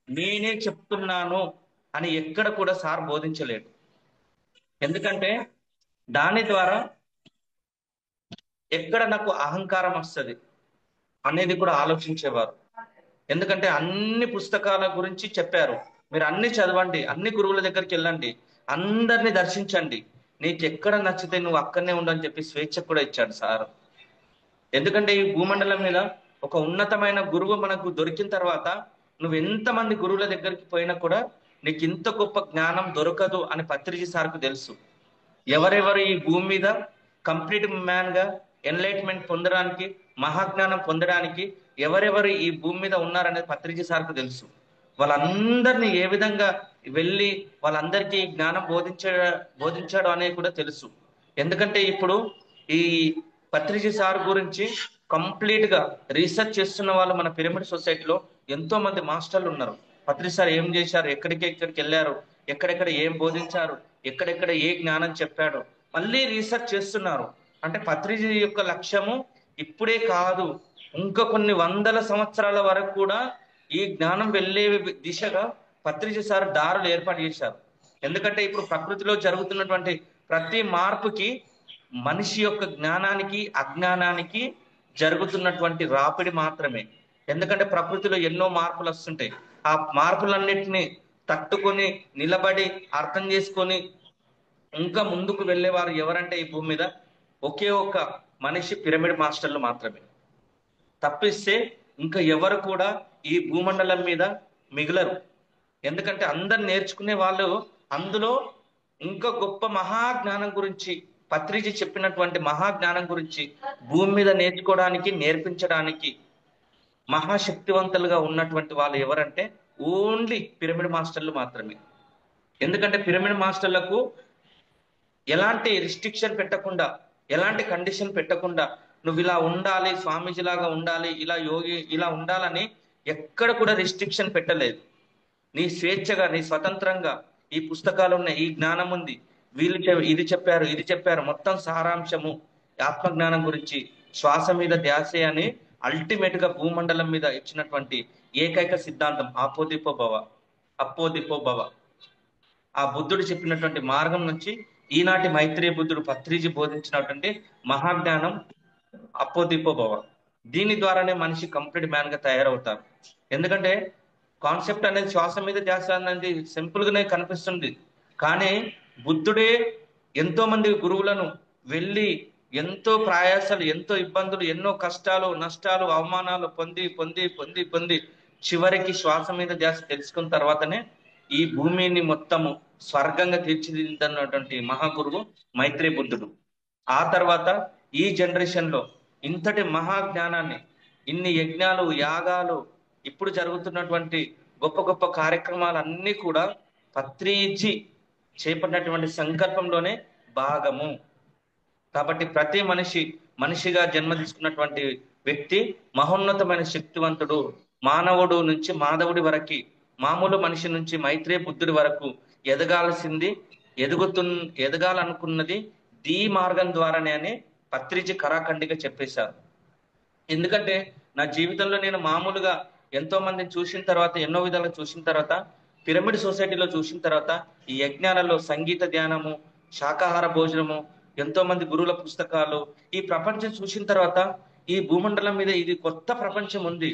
నేనే చెప్తున్నాను అని ఎక్కడ కూడా సార్ బోధించలేడు. ఎందుకంటే దాని ద్వారా ఎక్కడ నాకు అహంకారం వస్తుంది అనేది కూడా ఆలోచించేవారు. ఎందుకంటే అన్ని పుస్తకాల గురించి చెప్పారు, మీరు అన్ని చదవండి, అన్ని గురువుల దగ్గరికి వెళ్ళండి, అందరినీ దర్శించండి, నీకు ఎక్కడ నచ్చితే నువ్వు అక్కడనే ఉండని చెప్పి స్వేచ్ఛ కూడా ఇచ్చాడు సార్. ఎందుకంటే ఈ భూమండలం మీద ఒక ఉన్నతమైన గురువు మనకు దొరికిన తర్వాత నువ్వు ఎంతమంది గురువుల దగ్గరికి పోయినా కూడా నీకు ఇంత గొప్ప జ్ఞానం దొరకదు అని పత్రిజీ సార్కు తెలుసు. ఎవరెవరు ఈ భూమి మీద కంప్లీట్ మ్యాన్ గా ఎన్లైట్మెంట్ పొందడానికి, మహాజ్ఞానం పొందడానికి ఎవరెవరు ఈ భూమి మీద ఉన్నారనేది పత్రిజీ సార్కు తెలుసు. వాళ్ళందరినీ ఏ విధంగా వెళ్ళి వాళ్ళందరికీ జ్ఞానం బోధించాడు అనేది కూడా తెలుసు. ఎందుకంటే ఇప్పుడు ఈ పత్రిజీ సార్ గురించి కంప్లీట్ గా రీసెర్చ్ చేస్తున్న వాళ్ళు మన పిరమిడ్ సొసైటీలో ఎంతో మంది మాస్టర్లు ఉన్నారు. పత్రిజీ సార్ ఏం చేశారు, ఎక్కడికి వెళ్ళారు, ఎక్కడెక్కడ ఏం బోధించారు, ఎక్కడెక్కడ ఏ జ్ఞానం చెప్పాడు, మళ్ళీ రీసెర్చ్ చేస్తున్నారు. అంటే పత్రిజీ యొక్క లక్ష్యము ఇప్పుడే కాదు, ఇంకా కొన్ని వందల సంవత్సరాల వరకు కూడా ఈ జ్ఞానం వెళ్ళే దిశగా పత్రిజీ సార్ దారులు ఏర్పాటు చేశారు. ఎందుకంటే ఇప్పుడు ప్రకృతిలో జరుగుతున్నటువంటి ప్రతి మార్పుకి మనిషి యొక్క జ్ఞానానికి అజ్ఞానానికి జరుగుతున్నటువంటి రాపిడి మాత్రమే. ఎందుకంటే ప్రకృతిలో ఎన్నో మార్పులు వస్తుంటాయి. ఆ మార్పులన్నిటిని తట్టుకొని నిలబడి అర్థం చేసుకొని ఇంకా ముందుకు వెళ్ళేవారు ఎవరంటే ఈ భూమి మీద ఒకే ఒక్క మనిషి, పిరమిడ్ మాస్టర్లు మాత్రమే. తప్పిస్తే ఇంకా ఎవరు కూడా ఈ భూమండలం మీద మిగలరు. ఎందుకంటే అందరు నేర్చుకునే వాళ్ళు అందులో ఇంకా గొప్ప మహాజ్ఞానం గురించి, పత్రిజీ చెప్పినటువంటి మహాజ్ఞానం గురించి భూమి మీద నేర్చుకోవడానికి, నేర్పించడానికి మహాశక్తివంతులుగా ఉన్నటువంటి వాళ్ళు ఎవరంటే ఓన్లీ పిరమిడ్ మాస్టర్లు మాత్రమే. ఎందుకంటే పిరమిడ్ మాస్టర్లకు ఎలాంటి రిస్ట్రిక్షన్ పెట్టకుండా, ఎలాంటి కండిషన్ పెట్టకుండా నువ్వు ఇలా ఉండాలి, స్వామీజీ లాగా ఉండాలి, ఇలా యోగి ఇలా ఉండాలని ఎక్కడ కూడా రిస్ట్రిక్షన్ పెట్టలేదు. నీ స్వేచ్ఛగా, నీ స్వతంత్రంగా ఈ పుస్తకాలు ఉన్నాయి, ఈ జ్ఞానం ఉంది, వీళ్ళు ఇది చెప్పారు మొత్తం సారాంశము ఆత్మజ్ఞానం గురించి, శ్వాస మీద ధ్యాసే అని అల్టిమేట్ గా భూమండలం మీద ఇచ్చినటువంటి ఏకైక సిద్ధాంతం అపోదిపో భవ. ఆ బుద్ధుడు చెప్పినటువంటి మార్గం నుంచి ఈనాటి మైత్రేయ బుద్ధుడు పత్రిజీ బోధించినటువంటి మహాజ్ఞానం అపోదిపో భవ. దీని ద్వారానే మనిషి కంప్లీట్ మ్యాన్ గా తయారవుతారు. ఎందుకంటే కాన్సెప్ట్ అనేది శ్వాస మీద ధ్యాస అనేది సింపుల్ గానే కనిపిస్తుంది, కానీ బుద్ధుడే ఎంతో మంది గురువులను వెళ్ళి ఎంతో ప్రయాసాలు, ఎంతో ఇబ్బందులు, ఎన్నో కష్టాలు, నష్టాలు, అవమానాలు పొంది పొంది పొంది పొంది చివరికి శ్వాస మీద ధ్యాస తెలుసుకున్న తర్వాతనే ఈ భూమిని మొత్తము స్వర్గంగా తీర్చిదిద్దినటువంటి మహాగురువు మైత్రేయ బుద్ధుడు. ఆ తర్వాత ఈ జనరేషన్ లో ఇంతటి మహాజ్ఞానాన్ని, ఇన్ని యజ్ఞాలు, యాగాలు, ఇప్పుడు జరుగుతున్నటువంటి గొప్ప గొప్ప కార్యక్రమాలన్నీ కూడా పత్రిజీ చేపట్టినటువంటి సంకల్పంలోనే భాగము. కాబట్టి ప్రతి మనిషిగా జన్మ తీసుకున్నటువంటి వ్యక్తి మహోన్నతమైన శక్తివంతుడు. మానవుడు నుంచి మాధవుడి వరకు, మామూలు మనిషి నుంచి మైత్రేయ బుద్ధుడి వరకు ఎదగాలనుకున్నది ఈ మార్గం ద్వారానే అని పత్రిజీ కరాఖండిగా చెప్పేశారు. ఎందుకంటే నా జీవితంలో నేను మామూలుగా ఎంతో మందిని చూసిన తర్వాత, ఎన్నో విధాలుగా చూసిన తర్వాత, పిరమిడ్ సొసైటీలో చూసిన తర్వాత, ఈ యజ్ఞాలలో సంగీత ధ్యానము, శాకాహార భోజనము, ఎంతో మంది గురువుల పుస్తకాలు, ఈ ప్రపంచం చూసిన తర్వాత ఈ భూమండలం మీద ఇది కొత్త ప్రపంచం ఉంది.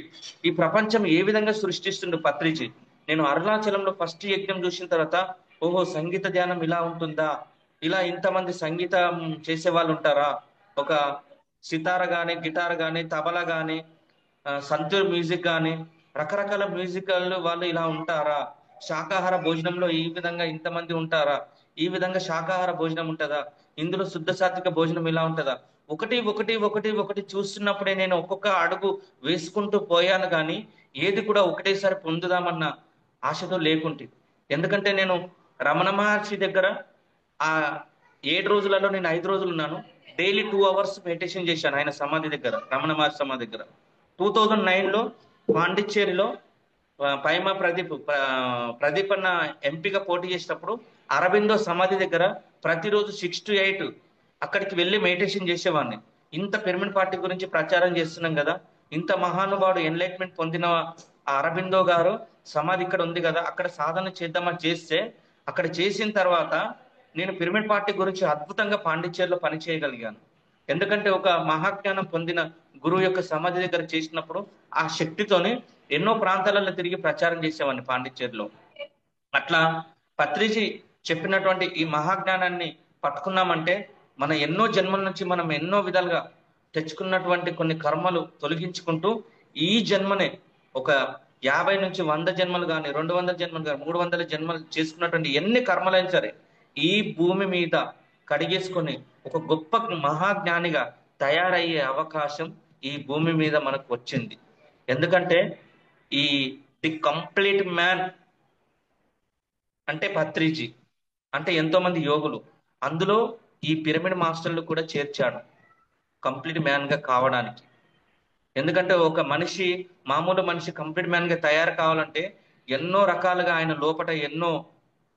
ఈ ప్రపంచం ఏ విధంగా సృష్టిస్తుండే పత్రిజీ. నేను అరుణాచలంలో ఫస్ట్ యజ్ఞం చూసిన తర్వాత, ఓహో సంగీత ధ్యానం ఇలా ఉంటుందా, ఇలా ఇంతమంది సంగీతం చేసే వాళ్ళు ఉంటారా, ఒక సితార గాని, గిటార్ గాని, తబలా గాని, సంతూర్ మ్యూజిక్ గాని, రకరకాల మ్యూజికల్ వాళ్ళు ఇలా ఉంటారా, శాకాహార భోజనంలో ఈ విధంగా ఇంతమంది ఉంటారా, ఈ విధంగా శాకాహార భోజనం ఉంటుందా, ఇందులో శుద్ధ సాత్విక భోజనం ఇలా ఉంటుందా, ఒకటి ఒకటి ఒకటి ఒకటి చూస్తున్నప్పుడే నేను ఒక్కొక్క అడుగు వేసుకుంటూ పోయాను, కానీ ఏది కూడా ఒకటేసారి పొందుదామన్న ఆశతో లేకుంటే. ఎందుకంటే నేను రమణ మహర్షి దగ్గర ఆ 7 రోజులలో నేను 5 రోజులు ఉన్నాను. డైలీ 2 hours మెడిటేషన్ చేశాను ఆయన సమాధి దగ్గర, రమణ మహర్షి సమాధి దగ్గర. 2009లో పాండిచ్చేరిలో పైమ ప్రదీప్ అన్న ఎంపీగా పోటీ చేసినప్పుడు అరబిందో సమాధి దగ్గర ప్రతిరోజు 6 to 8 అక్కడికి వెళ్ళి మెడిటేషన్ చేసేవాడిని. ఇంత పిరమిడ్ పార్టీ గురించి ప్రచారం చేస్తున్నాం కదా, ఇంత మహానుభావుడు ఎన్లైట్మెంట్ పొందిన అరబిందో గారు సమాధి ఇక్కడ ఉంది కదా, అక్కడ సాధన చేద్దామని చేస్తే, అక్కడ చేసిన తర్వాత నేను పిరమిడ్ పార్టీ గురించి అద్భుతంగా పాండిచ్చేరిలో పని చేయగలిగాను. ఎందుకంటే ఒక మహాజ్ఞానం పొందిన గురువు యొక్క సమాధి దగ్గర చేసినప్పుడు ఆ శక్తితోనే ఎన్నో ప్రాంతాలలో తిరిగి ప్రచారం చేసేవాడిని పాండిచ్చేరిలో. అట్లా పత్రిజీ చెప్పినటువంటి ఈ మహాజ్ఞానాన్ని పట్టుకున్నామంటే మన ఎన్నో జన్మల నుంచి మనం ఎన్నో విధాలుగా తెచ్చుకున్నటువంటి కొన్ని కర్మలు తొలగించుకుంటూ ఈ జన్మనే ఒక 50 నుంచి 100 జన్మలు కానీ, 200 జన్మలు కానీ, 300 జన్మలు చేసుకున్నటువంటి ఎన్ని కర్మలైనా సరే ఈ భూమి మీద కడిగేసుకొని ఒక గొప్ప మహాజ్ఞానిగా తయారయ్యే అవకాశం ఈ భూమి మీద మనకు వచ్చింది. ఎందుకంటే ఈ ది కంప్లీట్ మ్యాన్ అంటే పత్రిజీ, అంటే ఎంతో మంది యోగులు, అందులో ఈ పిరమిడ్ మాస్టర్లు కూడా చేర్చాడు కంప్లీట్ మ్యాన్ గా కావడానికి. ఎందుకంటే ఒక మనిషి, మామూలు మనిషి కంప్లీట్ మ్యాన్ గా తయారు కావాలంటే ఎన్నో రకాలుగా ఆయన లోపట ఎన్నో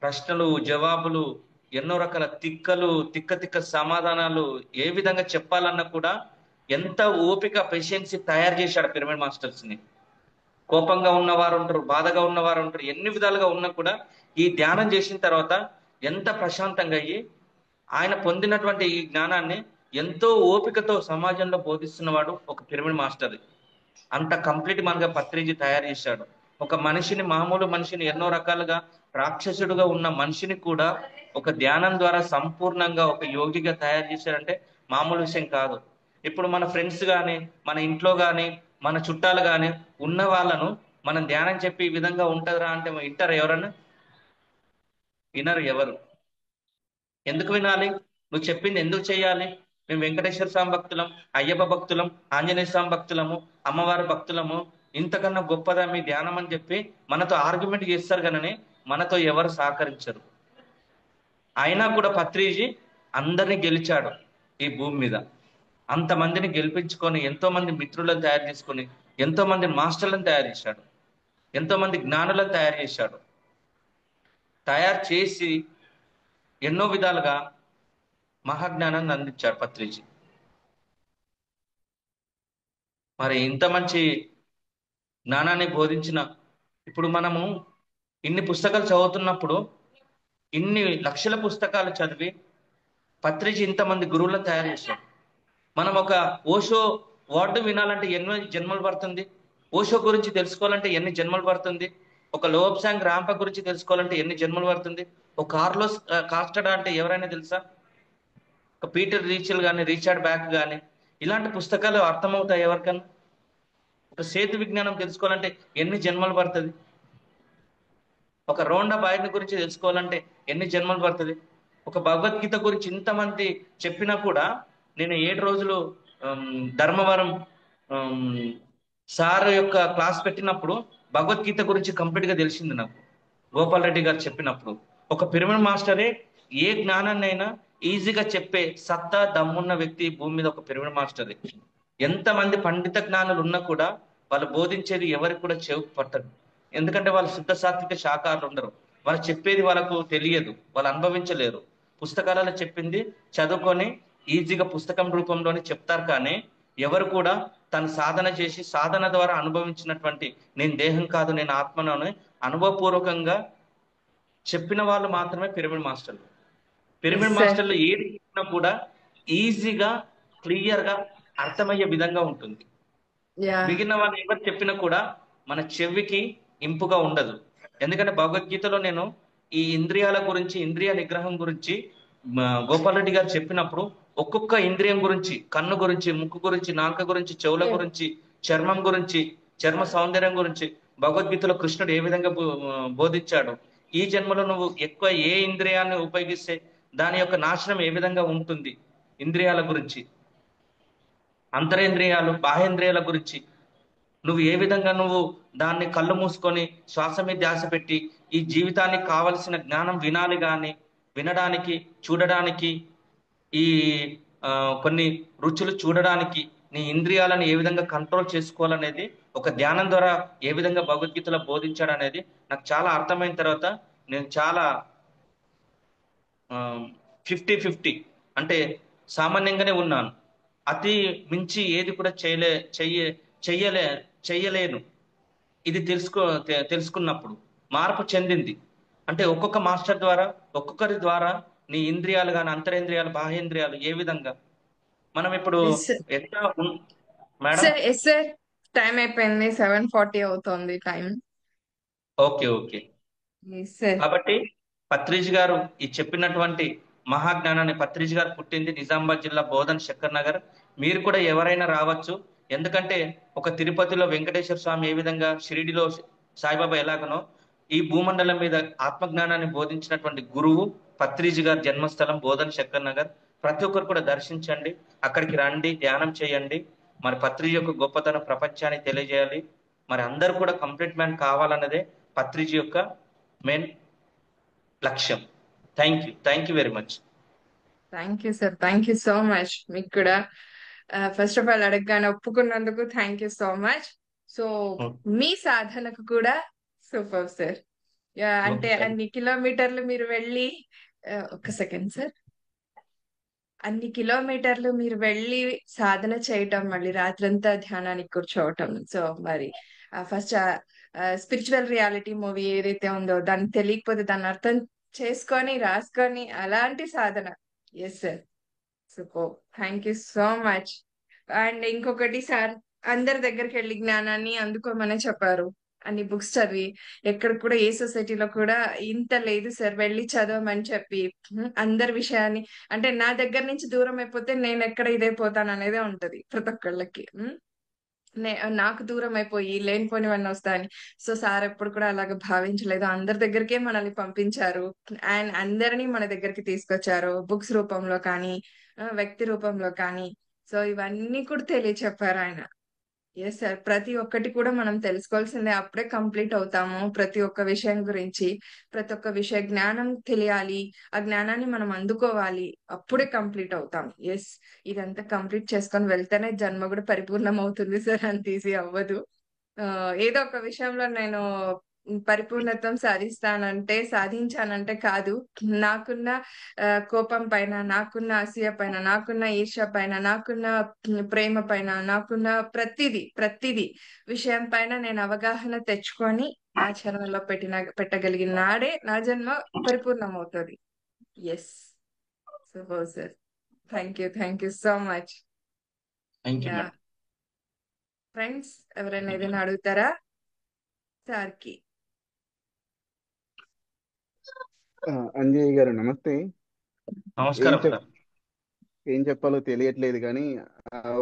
ప్రశ్నలు, జవాబులు, ఎన్నో రకాల తిక్కలు, తిక్క తిక్క సమాధానాలు ఏ విధంగా చెప్పాలన్నా కూడా ఎంత ఓపిక, పేషెన్సీ తయారు చేశాడు పిరమిడ్ మాస్టర్స్ ని. కోపంగా ఉన్నవారు ఉంటారు, బాధగా ఉన్నవారు ఉంటారు, ఎన్ని విధాలుగా ఉన్నా కూడా ఈ ధ్యానం చేసిన తర్వాత ఎంత ప్రశాంతంగా అయ్యి ఆయన పొందినటువంటి ఈ జ్ఞానాన్ని ఎంతో ఓపికతో సమాజంలో బోధిస్తున్నవాడు ఒక పిరమిడ్ మాస్టర్. అంత కంప్లీట్ మనగా పత్రిజీ తయారు చేశాడు. ఒక మనిషిని, మామూలు మనిషిని, ఎన్నో రకాలుగా రాక్షసుడుగా ఉన్న మనిషిని కూడా ఒక ధ్యానం ద్వారా సంపూర్ణంగా ఒక యోగిగా తయారు చేశారంటే మామూలు విషయం కాదు. ఇప్పుడు మన ఫ్రెండ్స్ కానీ, మన ఇంట్లో కానీ, మన చుట్టాలు కానీ ఉన్న వాళ్ళను మనం ధ్యానం చెప్పి ఈ విధంగా ఉంటుందిరా అంటే వింటారు ఎవరన్నా? వినరు ఎవరు. ఎందుకు వినాలి? నువ్వు చెప్పింది ఎందుకు చేయాలి? మేము వెంకటేశ్వర స్వామి భక్తులం, అయ్యప్ప భక్తులం, ఆంజనేయ స్వామి భక్తులము, అమ్మవారి భక్తులము, ఇంతకన్నా గొప్పదా మీ ధ్యానం అని చెప్పి మనతో ఆర్గ్యుమెంట్ చేస్తారు కానీ మనతో ఎవరు సహకరించరు. అయినా కూడా పత్రిజీ అందరినీ గెలిచాడు ఈ భూమి మీద. అంతమందిని గెలిపించుకొని ఎంతో మంది మిత్రులను తయారు చేసుకొని ఎంతో మంది మాస్టర్లను తయారు చేశాడు, ఎంతో మంది జ్ఞానులను తయారు చేశాడు. తయారు చేసి ఎన్నో విధాలుగా మహాజ్ఞానాన్ని అందించాడు పత్రిజీ. మరి ఇంత మంచి జ్ఞానాన్ని బోధించిన, ఇప్పుడు మనము ఇన్ని పుస్తకాలు చదువుతున్నప్పుడు, ఇన్ని లక్షల పుస్తకాలు చదివి పత్రిజీ ఇంతమంది గురువులను తయారు చేశాడు. మనం ఒక ఓషో వర్డ్ వినాలంటే ఎన్ని జన్మలు పడుతుంది? ఓషో గురించి తెలుసుకోవాలంటే ఎన్ని జన్మలు పడుతుంది? ఒక లోబ్సాంగ్ రాంప గురించి తెలుసుకోవాలంటే ఎన్ని జన్మలు పడుతుంది? ఒక కార్లోస్ కాస్టడా అంటే ఎవరైనా తెలుసా? ఒక పీటర్ రీచల్ కానీ, రిచర్డ్ బ్యాక్ కానీ, ఇలాంటి పుస్తకాలు అర్థమవుతాయి ఎవరికన్నా? ఒక సేతు విజ్ఞానం తెలుసుకోవాలంటే ఎన్ని జన్మలు పడుతుంది? ఒక రోండా బాయ్ని గురించి తెలుసుకోవాలంటే ఎన్ని జన్మలు పడుతుంది? ఒక భగవద్గీత గురించి ఇంతమంది చెప్పినా కూడా, నేను 7 రోజులు ధర్మవరం సార్ యొక్క క్లాస్ పెట్టినప్పుడు భగవద్గీత గురించి కంప్లీట్ గా తెలిసింది నాకు, గోపాల్ రెడ్డి గారు చెప్పినప్పుడు. ఒక పిరమిడ్ మాస్టరే ఏ జ్ఞానాన్నైనా ఈజీగా చెప్పే సత్తా, దమ్మున్న వ్యక్తి భూమి మీద ఒక పిరమిడ్ మాస్టరే. ఎంతమంది పండిత జ్ఞానులు ఉన్నా కూడా వాళ్ళు బోధించేది ఎవరికి కూడా చెవికి పట్టదు. ఎందుకంటే వాళ్ళు శుద్ధ సాత్విక శాకాహారులు ఉండరు. వాళ్ళు చెప్పేది వాళ్ళకు తెలియదు, వాళ్ళు అనుభవించలేరు. పుస్తకాలలో చెప్పింది చదువుకొని ఈజీగా పుస్తకం రూపంలోనే చెప్తారు, కానీ ఎవరు కూడా తను సాధన చేసి సాధన ద్వారా అనుభవించినటువంటి, నేను దేహం కాదు నేను ఆత్మను అని అనుభవపూర్వకంగా చెప్పిన వాళ్ళు మాత్రమే పిరమిడ్ మాస్టర్లు. పిరమిడ్ మాస్టర్లు ఏది చెప్పినా కూడా ఈజీగా, క్లియర్ గా అర్థమయ్యే విధంగా ఉంటుంది. మిగిలిన వాళ్ళు ఎవరు చెప్పినా కూడా మన చెవికి ఇంపుగా ఉండదు. ఎందుకంటే భగవద్గీతలో నేను ఈ ఇంద్రియాల గురించి, ఇంద్రియ నిగ్రహం గురించి గోపాల్ రెడ్డి గారు చెప్పినప్పుడు ఒక్కొక్క ఇంద్రియం గురించి, కన్ను గురించి, ముక్కు గురించి, నాలుక గురించి, చెవుల గురించి, చర్మం గురించి, చర్మ సౌందర్యం గురించి భగవద్గీతలో కృష్ణుడు ఏ విధంగా బోధించాడు. ఈ జన్మలో నువ్వు ఎక్కువ ఏ ఇంద్రియాన్ని ఉపయోగిస్తే దాని యొక్క నాశనం ఏ విధంగా ఉంటుంది, ఇంద్రియాల గురించి, అంతరేంద్రియాలు, బాహేంద్రియాల గురించి నువ్వు ఏ విధంగా నువ్వు దాన్ని కళ్ళు మూసుకొని శ్వాస మీద ధ్యాస పెట్టి ఈ జీవితానికి కావలసిన జ్ఞానం వినాలి, కానీ వినడానికి, చూడడానికి, ఈ కొన్ని రుచులు చూడడానికి నీ ఇంద్రియాలను ఏ విధంగా కంట్రోల్ చేసుకోవాలనేది ఒక ధ్యానం ద్వారా ఏ విధంగా భగవద్గీతలో బోధించాడు అనేది నాకు చాలా అర్థమైన తర్వాత నేను చాలా 50-50 అంటే సామాన్యంగానే ఉన్నాను. అతి మించి ఏది కూడా చెయ్యలేను. ఇది తెలుసుకున్నప్పుడు మార్పు చెందింది. అంటే ఒక్కొక్క మాస్టర్ ద్వారా, ఒక్కొక్కరి ద్వారా నీ ఇంద్రియాలు కానీ, అంతరేంద్రియాలు, బాహ్యేంద్రియాలు ఏ విధంగా మనం ఇప్పుడు ఎట్లా మేడం? సార్ టైం అయిపోయింది, 7:40 అవుతోంది టైం. ఓకే. కాబట్టి పత్రిజీ గారు ఈ చెప్పినటువంటి మహాజ్ఞానాన్ని, పత్రిజీ గారు పుట్టింది నిజామాబాద్ జిల్లా బోధన్ శంకర్ నగర్. మీరు కూడా ఎవరైనా రావచ్చు. ఎందుకంటే ఒక తిరుపతిలో వెంకటేశ్వర స్వామి ఏ విధంగా, షిరిడిలో సాయిబాబా ఎలాగనో, ఈ భూమండలం మీద ఆత్మజ్ఞానాన్ని బోధించినటువంటి గురువు పత్రిజీ గారి జన్మస్థలం బోధన్ శంకర్ నగర్. ప్రతి ఒక్కరు కూడా దర్శించండి, అక్కడికి రండి, ధ్యానం చేయండి. మరి పత్రిజీ యొక్క గొప్పతనం ప్రపంచానికి తెలియజేయాలి. మరి అందరూ కూడా కంప్లీట్ మ్యాన్ కావాలన్నదే పత్రిజీ యొక్క మెయిన్ లక్ష్యం. Thank you very much. Thank you sir, thank you so much. మీకు కూడా ఫస్ట్ ఆఫ్ ఆల్ అడగగానే ఒప్పుకున్నందుకు thank you so much. So మీ సాధనకు కూడా సూపర్ సార్. అంటే అన్ని కిలోమీటర్లు మీరు వెళ్ళి ఒక్క సెకండ్ సార్, అన్ని కిలోమీటర్లు మీరు వెళ్ళి సాధన చేయటం, మళ్ళీ రాత్రంతా ధ్యానానికి కూర్చోవటం. సో మరి ఫస్ట్ స్పిరిచువల్ రియాలిటీ మూవీ ఏదైతే ఉందో దాన్ని తెలియకపోతే దాన్ని అర్థం చేసుకొని రాసుకొని అలాంటి సాధన. Yes sir, super. Thank you so much. And ఇంకొకటి సార్, అందరి దగ్గరికి వెళ్ళి జ్ఞానాన్ని అందుకోమని చెప్పారు. అన్ని బుక్స్ చదివి ఎక్కడ కూడా ఏ సొసైటీలో కూడా ఇంత లేదు సార్, వెళ్ళి చదవమని చెప్పి అందరి విషయాన్ని. అంటే నా దగ్గర నుంచి దూరం అయిపోతే నేను ఎక్కడ ఇదైపోతాను అనేదే ఉంటది ప్రతి ఒక్కళ్ళకి. నాకు దూరం అయిపోయి లేనిపోనివన్నీ వస్తాయని. సో సార్ ఎప్పుడు కూడా అలాగ భావించలేదు, అందరి దగ్గరికే మనల్ని పంపించారు అండ్ అందరినీ మన దగ్గరికి తీసుకొచ్చారు, బుక్స్ రూపంలో కానీ వ్యక్తి రూపంలో కానీ. సో ఇవన్నీ కూడా తెలియచెప్పారు ఆయన. ఎస్ సార్, ప్రతి ఒక్కటి కూడా మనం తెలుసుకోవాల్సిందే, అప్పుడే కంప్లీట్ అవుతాము. ప్రతి ఒక్క విషయం గురించి ప్రతి ఒక్క విషయ జ్ఞానం తెలియాలి, ఆ జ్ఞానాన్ని మనం అందుకోవాలి, అప్పుడే కంప్లీట్ అవుతాం. ఎస్, ఇదంతా కంప్లీట్ చేసుకొని వెళ్తేనే జన్మ కూడా పరిపూర్ణం అవుతుంది సార్, అంత ఈజీ అవ్వదు. ఏదో ఒక విషయంలో నేను పరిపూర్ణత్వం సాధించానంటే కాదు, నాకున్న కోపం పైన, నాకున్న అసూయ పైన, నాకున్న ఈర్ష్య పైన, నాకున్న ప్రేమ పైన, నాకున్న ప్రతిదీ విషయం పైన నేను అవగాహన తెచ్చుకొని ఆచరణలో పెట్టగలిగిన నాడే నా జన్మ పరిపూర్ణం అవుతుంది. Yes, so sir, thank you so much. Friends, ఎవరైనా ఏదైనా అడుగుతారా సార్కి? అంజయ్ గారు నమస్తే. నమస్కారం సార్. ఏం చెప్పాలో తెలియట్లేదు కానీ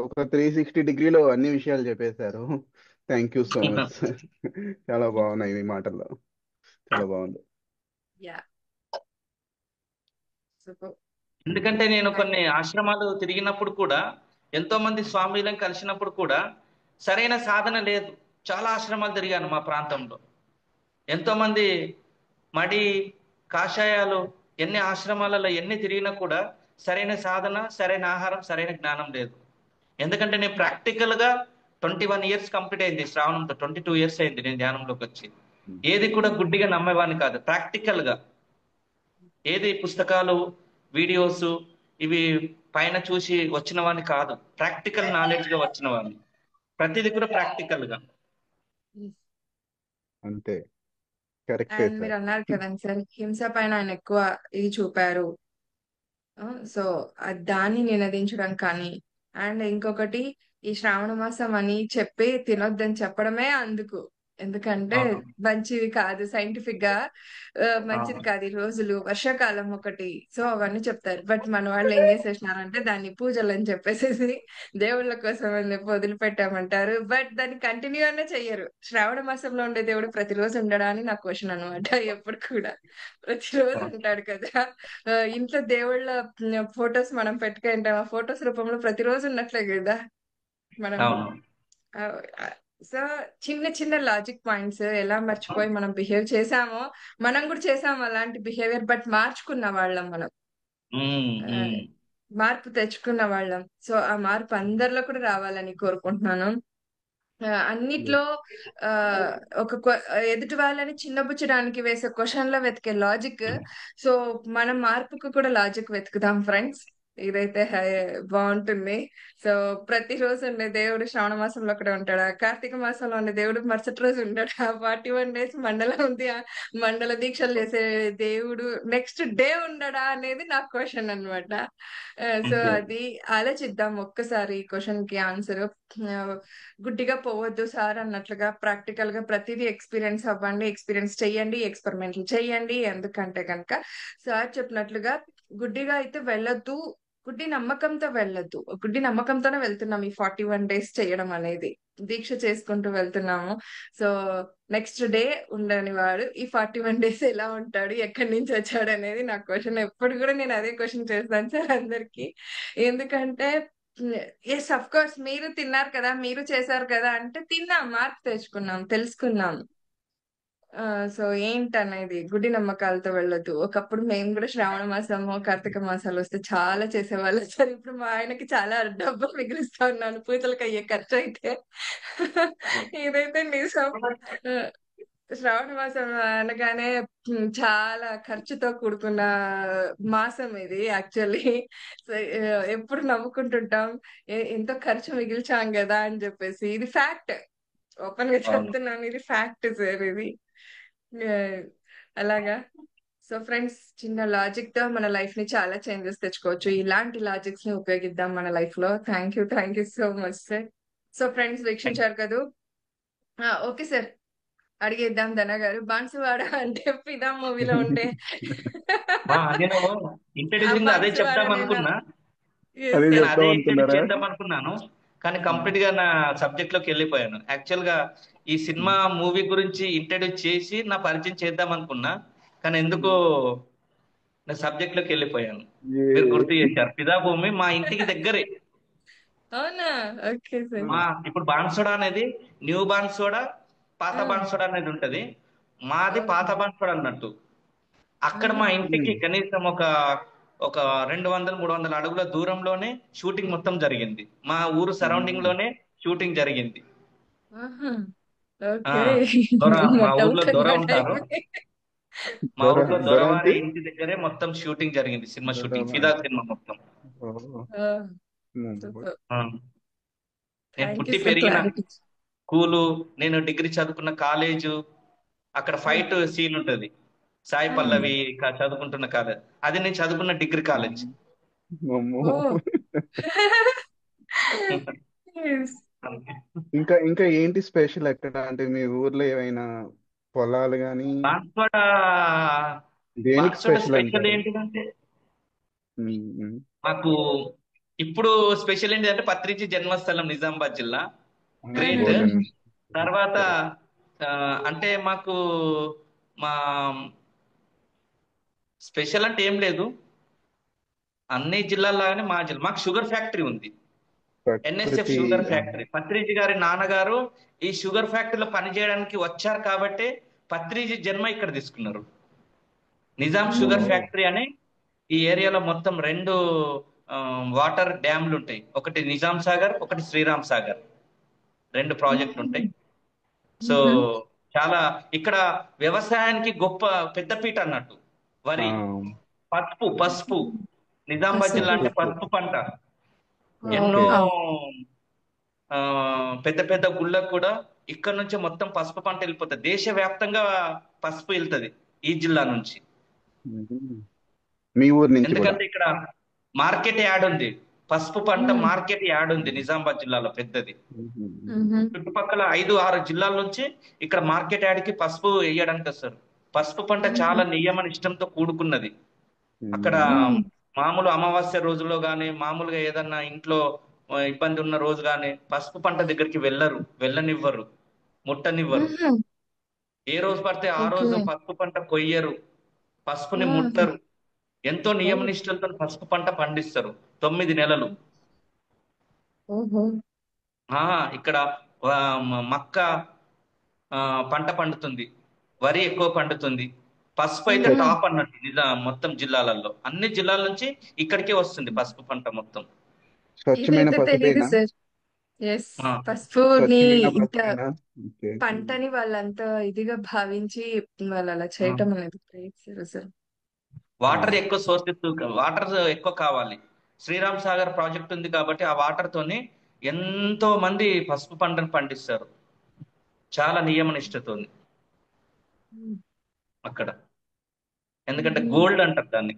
ఒక 360 డిగ్రీలో అన్ని విషయాలు చెప్పేశారు. Thank you so much. చాలా బాగున్నాయి మీ మాటల్లో, చాలా బాగుంది. ఎందుకంటే నేను కొన్ని ఆశ్రమాలు తిరిగినప్పుడు కూడా, ఎంతో మంది స్వామీలను కలిసినప్పుడు కూడా సరైన సాధన లేదు. చాలా ఆశ్రమాలు తిరిగాను మా ప్రాంతంలో, ఎంతో మంది మడి కాషాయాలు, ఎన్ని ఆశ్రమాలలో ఎన్ని తిరిగినా కూడా సరైన సాధన, సరైన ఆహారం, సరైన జ్ఞానం లేదు. ఎందుకంటే నేను ప్రాక్టికల్ గా 21 ఇయర్స్ కంప్లీట్ అయింది శ్రావణంతో. 22 ఇయర్స్ అయింది నేను ధ్యానంలోకి వచ్చి. ఏది కూడా గుడ్డిగా నమ్మేవాడిని కాదు, ప్రాక్టికల్ గా. ఏది పుస్తకాలు, వీడియోస్ ఇవి పైన చూసి వచ్చిన వాడిని కాదు, ప్రాక్టికల్ నాలెడ్జ్ గా వచ్చిన వాడిని. ప్రతిదీ కూడా ప్రాక్టికల్ గా. అంతే, కరెక్ట్. అండ్ మీరు అన్నారు కదండి సార్, హింస పైన ఆయన ఎక్కువ ఇది చూపారు. సో దాన్ని నినదించడం కానీ, అండ్ ఇంకొకటి ఈ శ్రావణ మాసం అని చెప్పి తినొద్దని చెప్పడమే అందుకు. ఎందుకంటే మంచిది కాదు, సైంటిఫిక్ గా మంచిది కాదు ఈ రోజులు, వర్షాకాలం ఒకటి. సో అవన్నీ చెప్తారు. బట్ మన వాళ్ళు ఏం చేసేసినారంటే దాన్ని పూజలు అని చెప్పేసి దేవుళ్ళ కోసం అని చెప్పి వదిలిపెట్టామంటారు. బట్ దాన్ని కంటిన్యూ అనే చెయ్యరు. శ్రావణ మాసంలో ఉండే దేవుడు ప్రతిరోజు ఉండడా అని నా క్వశ్చన్ అనమాట. ఎప్పుడు కూడా ప్రతిరోజు ఉంటాడు కదా. ఇంట్లో దేవుళ్ళ ఫొటోస్ మనం పెట్టుకుంటాం, ఆ ఫొటోస్ రూపంలో ప్రతిరోజు ఉన్నట్లే కదా మనం. సో చిన్న చిన్న లాజిక్ పాయింట్స్ ఎలా మర్చిపోయి మనం బిహేవ్ చేసామో, మనం కూడా చేసాము అలాంటి బిహేవియర్. బట్ మార్చుకున్న వాళ్ళం మనం, మార్పు తెచ్చుకున్న వాళ్ళం. సో ఆ మార్పు అందరిలో కూడా రావాలని కోరుకుంటున్నాను. అన్నిట్లో ఎదుటి వాళ్ళని చిన్నబుచ్చడానికి వేసే క్వశ్చన్ లో వెతికే లాజిక్. సో మనం మార్పుకు కూడా లాజిక్ వెతుకుదాం ఫ్రెండ్స్, ఇదైతే బాగుంటుంది. సో ప్రతిరోజు ఉండే దేవుడు శ్రావణ మాసంలో ఒకటే ఉంటాడా, కార్తీక మాసంలో ఉండే దేవుడు మరుసటి రోజు ఉంటాడా, 41 days మండల దీక్షలు చేసే దేవుడు నెక్స్ట్ డే ఉండడా అనేది నా క్వశ్చన్ అనమాట. సో అది ఆలోచిద్దాం ఒక్కసారి. క్వశ్చన్ కి ఆన్సర్ గుడ్డిగా పోవద్దు సార్ అన్నట్లుగా, ప్రాక్టికల్ గా ప్రతిదీ ఎక్స్పీరియన్స్ అవ్వండి, ఎక్స్పీరియన్స్ చెయ్యండి, ఎక్స్పెరిమెంట్లు చెయ్యండి. ఎందుకంటే కనుక సార్ చెప్పినట్లుగా గుడ్డిగా అయితే వెళ్ళొద్దు. గుడ్డి నమ్మకంతో వెళ్ళొద్దు. గుడ్డి నమ్మకంతోనే వెళ్తున్నాం ఈ 41 days చేయడం అనేది. దీక్ష చేసుకుంటూ వెళ్తున్నాము. సో నెక్స్ట్ డే ఉండని వాడు ఈ 41 days ఎలా ఉంటాడు, ఎక్కడి నుంచి వచ్చాడు అనేది నా క్వశ్చన్. ఎప్పుడు కూడా నేను అదే క్వశ్చన్ చేస్తాను సార్ అందరికి. ఎందుకంటే ఎస్ అఫ్ కోర్స్ మీరు తిన్నారు కదా, మీరు చేశారు కదా అంటే తిన్నాం, మార్పు తెచ్చుకున్నాం, తెలుసుకున్నాం. సో ఏంటనేది గుడి నమ్మకాలతో వెళ్ళొద్దు. ఒకప్పుడు మేము కూడా శ్రావణ మాసము కార్తీక మాసాలు వస్తే చాలా చేసేవాళ్ళం సార్. ఇప్పుడు మా ఆయనకి చాలా డబ్బులు మిగిలిస్తా ఉన్నాను పూజలకు అయ్యే ఖర్చు అయితే. ఇదైతే నిజం. ఆ, శ్రావణ మాసం అనగానే చాలా ఖర్చుతో కూడుకున్న మాసం ఇది యాక్చువల్లీ. ఎప్పుడు నవ్వుకుంటుంటాం ఎంతో ఖర్చు మిగిల్చాం కదా అని చెప్పేసి. ఇది ఫ్యాక్ట్, ఓపెన్ గా అవును. చెప్తున్నాను, ఇది ఫ్యాక్ట్ సార్ ఇది. ఆ, అలాగా. సో ఫ్రెండ్స్, చిన్న లాజిక్ తో మన లైఫ్ ని చాలా చేంజెస్ తెచ్చుకోవచ్చు. ఇలాంటి లాజిక్స్ ని ఉపయోగిద్దాం మన లైఫ్ లో. Thank you so much sir. So friends వీక్షించారు కదూ. ఓకే సార్, అడిగేద్దాం ధన గారు. బాన్సువాడ అంటే ఫిదా మూవీలో ఉండే నేను ఆ ఇంట్రడ్యూసింగ్ అదే చెప్దాం బాన్సువాడనేనా? అనుకున్నా, అదే ఎస్ నేను ఎస్. అదే చెప్దాం ఇంట్రడ్యూస్ అనుకున్నారా? చేద్దాం అనుకున్నాను, కానీ కంప్లీట్ గా నా సబ్జెక్ట్ లోకి వెళ్ళిపోయాను. యాక్చువల్ గా ఈ సినిమా మూవీ గురించి ఇంట్రడ్యూస్ చేసి నా పరిచయం చేద్దాం అనుకున్నా, కానీ ఎందుకో నా సబ్జెక్ట్ లోకి వెళ్ళిపోయాను. మీరు గుర్తు చేశారు. ఫిదా భూమి మా ఇంటికి దగ్గరే. అవునా? Okay sir. మా ఇప్పుడు బాన్సోడ అనేది న్యూ బాన్సోడ, పాత బాన్సోడ అనేది ఉంటది. మాది పాత బాన్సోడ అన్నట్టు. అక్కడ మా ఇంటికి కనీసం ఒక ఒక 200-300 అడుగుల దూరంలోనే షూటింగ్ మొత్తం జరిగింది. మా ఊరు సరౌండింగ్ లోనే షూటింగ్ జరిగింది. ఆ ఓకే. మా డౌట్ ఊర్లో దొర అనమాట ఉంటారు. మా దొర ఊర్లో దొర దొరవారి అంటే ఇంటి దగ్గరే మొత్తం షూటింగ్ జరిగింది. సినిమా షూటింగ్, దొరవా. ఫిదా సినిమా మొత్తం. సూపర్. ఆ, నేను థ్యాంక్ యూ పుట్టి ఫర్ పెరిగిన క్లారిటీ. స్కూలు, నేను డిగ్రీ చదువుకున్న కాలేజు, అక్కడ ఫైట్ సీన్ ఉంటది. సాయి పల్లవి చదువుకుంటున్న కాలేజ్, అది నేను చదువుకున్న డిగ్రీ కాలేజ్. అమ్మో. ఓ ఎస్. ఇంకా ఇంకా ఏంటి స్పెషల్ అక్కడ? అంటే మీ ఊర్లో ఏమైనా పొలాలు కానీ బాన్స్వాడ దేనికి బాన్స్వాడ స్పెషల్ స్పెషల్ అంటారు? ఏంటిదంటే, ఉమ్, ఉమ్. మాకు ఇప్పుడు స్పెషల్ ఏంటిదంటే పత్రిజీ జన్మస్థలం నిజామాబాద్ జిల్లా, గ్రేట్. గోల్డెన్. తర్వాత ఆ, అంటే మాకు మా స్పెషల్ అంటే ఏం లేదు, అన్ని జిల్లాల్లాగానే మా జిల్లా మాకు షుగర్ ఫ్యాక్టరీ ఉంది. ఎన్ఎస్ఎఫ్ ప్రకృతి. Sugar factory. పత్రిజీ గారి నాన్నగారు ఈ షుగర్ ఫ్యాక్టరీలో పనిచేయడానికి వచ్చారు కాబట్టి పత్రిజీ జన్మ ఇక్కడ తీసుకున్నారు. నిజాం షుగర్ ఫ్యాక్టరీ అని ఈ ఏరియాలో మొత్తం 2 వాటర్ డ్యామ్లు ఉంటాయి. ఒకటి నిజాం సాగర్, ఒకటి శ్రీరామ్ సాగర్, 2 ప్రాజెక్టులు ఉంటాయి. సో చాలా ఇక్కడ వ్యవసాయానికి గొప్ప పెద్దపీట అన్నట్టు. వరి, పసుపు. నిజామాబాద్ జిల్లా అంటే పసుపు పంట. ఎన్నో ఆ పెద్ద పెద్ద గుళ్ళకు కూడా ఇక్కడ నుంచే మొత్తం పసుపు పంట వెళ్ళిపోతుంది. దేశవ్యాప్తంగా పసుపు వెళ్తది ఈ జిల్లా నుంచి. మీ ఊరు నుంచి కూడా? ఎందుకంటే ఇక్కడ మార్కెట్ యాడ్ ఉంది, పసుపు పంట మార్కెట్ యాడ్ ఉంది నిజామాబాద్ జిల్లాలో పెద్దది. చుట్టుపక్కల 5-6 జిల్లాల నుంచి ఇక్కడ మార్కెట్ యాడ్ కి పసుపు వేయడానికి వస్తారు. పసుపు పంట చాలా నియమ నిష్టంతో కూడుకున్నది. అక్కడ మామూలు అమావాస్య రోజుల్లో గాని, మామూలుగా ఏదన్నా ఇంట్లో ఇబ్బంది ఉన్న రోజు గాని పసుపు పంట దగ్గరికి వెళ్ళనివ్వరు, ముట్టనివ్వరు. ఏ రోజు పడితే ఆ రోజు పసుపు పంట కొయ్యరు, పసుపుని ముట్టరు. ఎంతో నియమ నిష్టలతో పసుపు పంట పండిస్తారు 9 నెలలు. ఇక్కడ మక్క పంట పండుతుంది, వరి ఎక్కువ పండుతుంది, పసుపు అయితే టాప్ అన్నట్టు. మొత్తం జిల్లాలలో అన్ని జిల్లాల నుంచి ఇక్కడికే వస్తుంది పసుపు పంట మొత్తం. స్వచ్ఛమైన ఇదైతే తెలీదు పసుపేనా? సార్. ఎస్, పసుపుని స్వచ్ఛమైన ఇంత పసుపేనా? ఓకే. పంటని వాళ్ళంతా ఇదిగా భావించి వాళ్ళు అలా చేయటం అనేది గ్రేట్ సార్. వాటర్ ఎక్కువ సోర్సెస్, వాటర్ ఎక్కువ కావాలి. శ్రీరామ్ సాగర్ ప్రాజెక్ట్ ఉంది కాబట్టి ఆ వాటర్ తోని ఎంతో మంది పసుపు పంటను పండిస్తారు, చాలా నియమ నిష్టతోని అక్కడ. ఎందుకంటే గోల్డ్ అంటారు దాన్ని,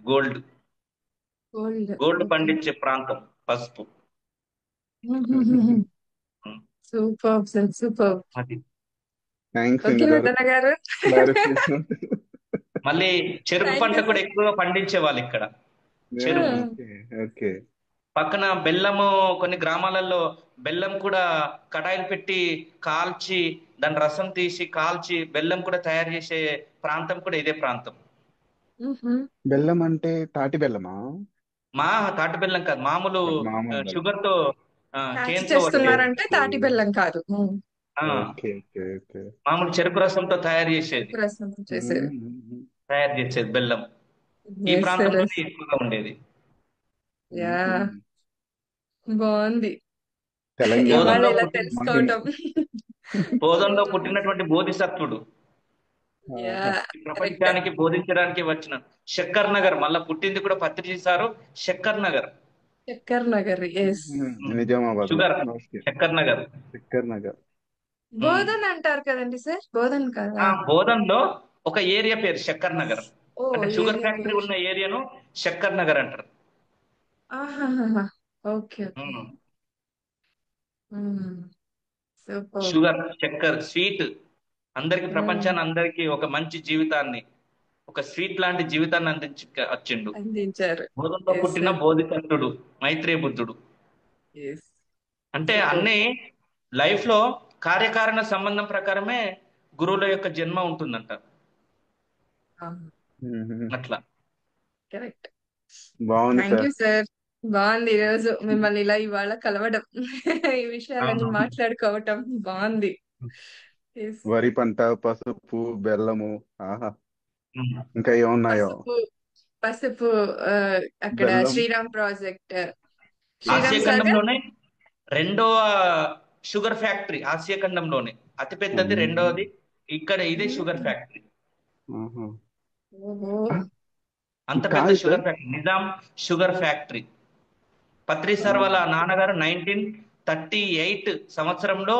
గోల్డ్ పండించే ప్రాంతం పసుపు. Super sir, super. అది థ్యాంక్స్ ఓకే ఇందు గారు, ధన గారు. క్లారిఫికేషన్. మళ్ళీ చెరుకు థ్యాంక్ పంట యూ కూడా సార్. ఎక్కువగా పండించే వాళ్ళు ఇక్కడ. చెరుకు ఓకే ఓకే. పక్కన బెల్లము, కొన్ని గ్రామాలలో బెల్లం కూడా కడాయిలు పెట్టి కాల్చి దాని రసం తీసి కాల్చి బెల్లం కూడా తయారు చేసే ప్రాంతం కూడా ఇదే ప్రాంతం. మ్మ్హ్మ్. బెల్లం అంటే తాటి బెల్లమా? మా తాటి బెల్లం కాదు, మామూలు మామూలు బెల్లం. షుగర్ తో ప్యాచ్ కేన్ తో వచ్చేది. చేస్తున్నారంటే తాటి ఓకే బెల్లం కాదు. ఆ ఓకే ఓకే ఓకే. మామూలు చెరుకు రసంతో తయారు చేసేది, చెరుకు రసం చేసేది. తయారు చేసేది బెల్లం. ఈ ఎస్ సార్. ప్రాంతంలోనే ఎక్కువగా ఉండేది. యా, బాగుంది తెలంగాణ ఇవాళ బోధంలో ఇలా పుట్టిన మహిమ. తెలుసుకోవటం. బోధంలో పుట్టినటువంటి బోధిసత్వుడు యా, ఆహా. ఈ కరెక్ట్. ప్రపంచానికి బోధించడానికి వచ్చిన శక్కర్ నగర్, మళ్ళా పుట్టింది కూడా పత్రిసారు శక్కర్ నగర్. చక్కర్ నగర్. ఎస్. నిజామాబాద్ లో. Sugar okay. శక్కర్ నగర్. శక్కర్ నగర్. బోధన్ అంటారు కదండి సార్, బోధన్ కదా? బోధన్లో ఒక ఏరియా పేరు శక్కర్ నగర్. ఓ, అంటే షుగర్ ఏరియా ఫ్యాక్టరీ పేరు. ఉన్న ఏరియాను శక్కర్ నగర్ అంటారు. ఆహాహా. Okay okay. Um. Super. Sugar, చక్కెర, స్వీట్ అందరికి, ప్రపంచాన్ని అందరికి ఒక మంచి జీవితాన్ని, ఒక స్వీట్ లాంటి జీవితాన్ని అందించి వచ్చిండు. అందించారు. బోధంలో ఎస్ పుట్టిన సార్. బోధిసత్వుడు మైత్రేయ బుద్ధుడు. ఎస్. అంటే సూపర్. అన్ని లైఫ్ లో కార్యకారణ సంబంధం ప్రకారమే గురువుల యొక్క జన్మ ఉంటుందంట. అట్లా. కరెక్ట్. బాగుంది థ్యాంక్ సార్. You sir. బాగుంది ఈరోజు మిమ్మల్ని ఇలా ఇవాళ కలవడం. ఈ విషయాలన్నీ అవును. మాట్లాడుకోవటం బాగుంది. Yes. వరి పంట, పసుపు, బెల్లము. ఆహా. ఉమ్. ఇంకా ఏమున్నాయో. పసుపు, పసుపు, ఆ, అక్కడ బెల్లం. Sriram project, Asia Sriram Sagar. ఖండంలోనే రెండవ షుగర్ ఫ్యాక్టరీ, ఆసియా ఖండంలోనే అతిపెద్దది రెండవది ఇక్కడ, ఇదే షుగర్ ఫ్యాక్టరీ. ఆహా. ఓహో. అంత పెద్ద కాదు sir. Sugar factory Nizam sugar factory. Patri sir వాళ్ళ నాన్నగారు 1938 సంవత్సరంలో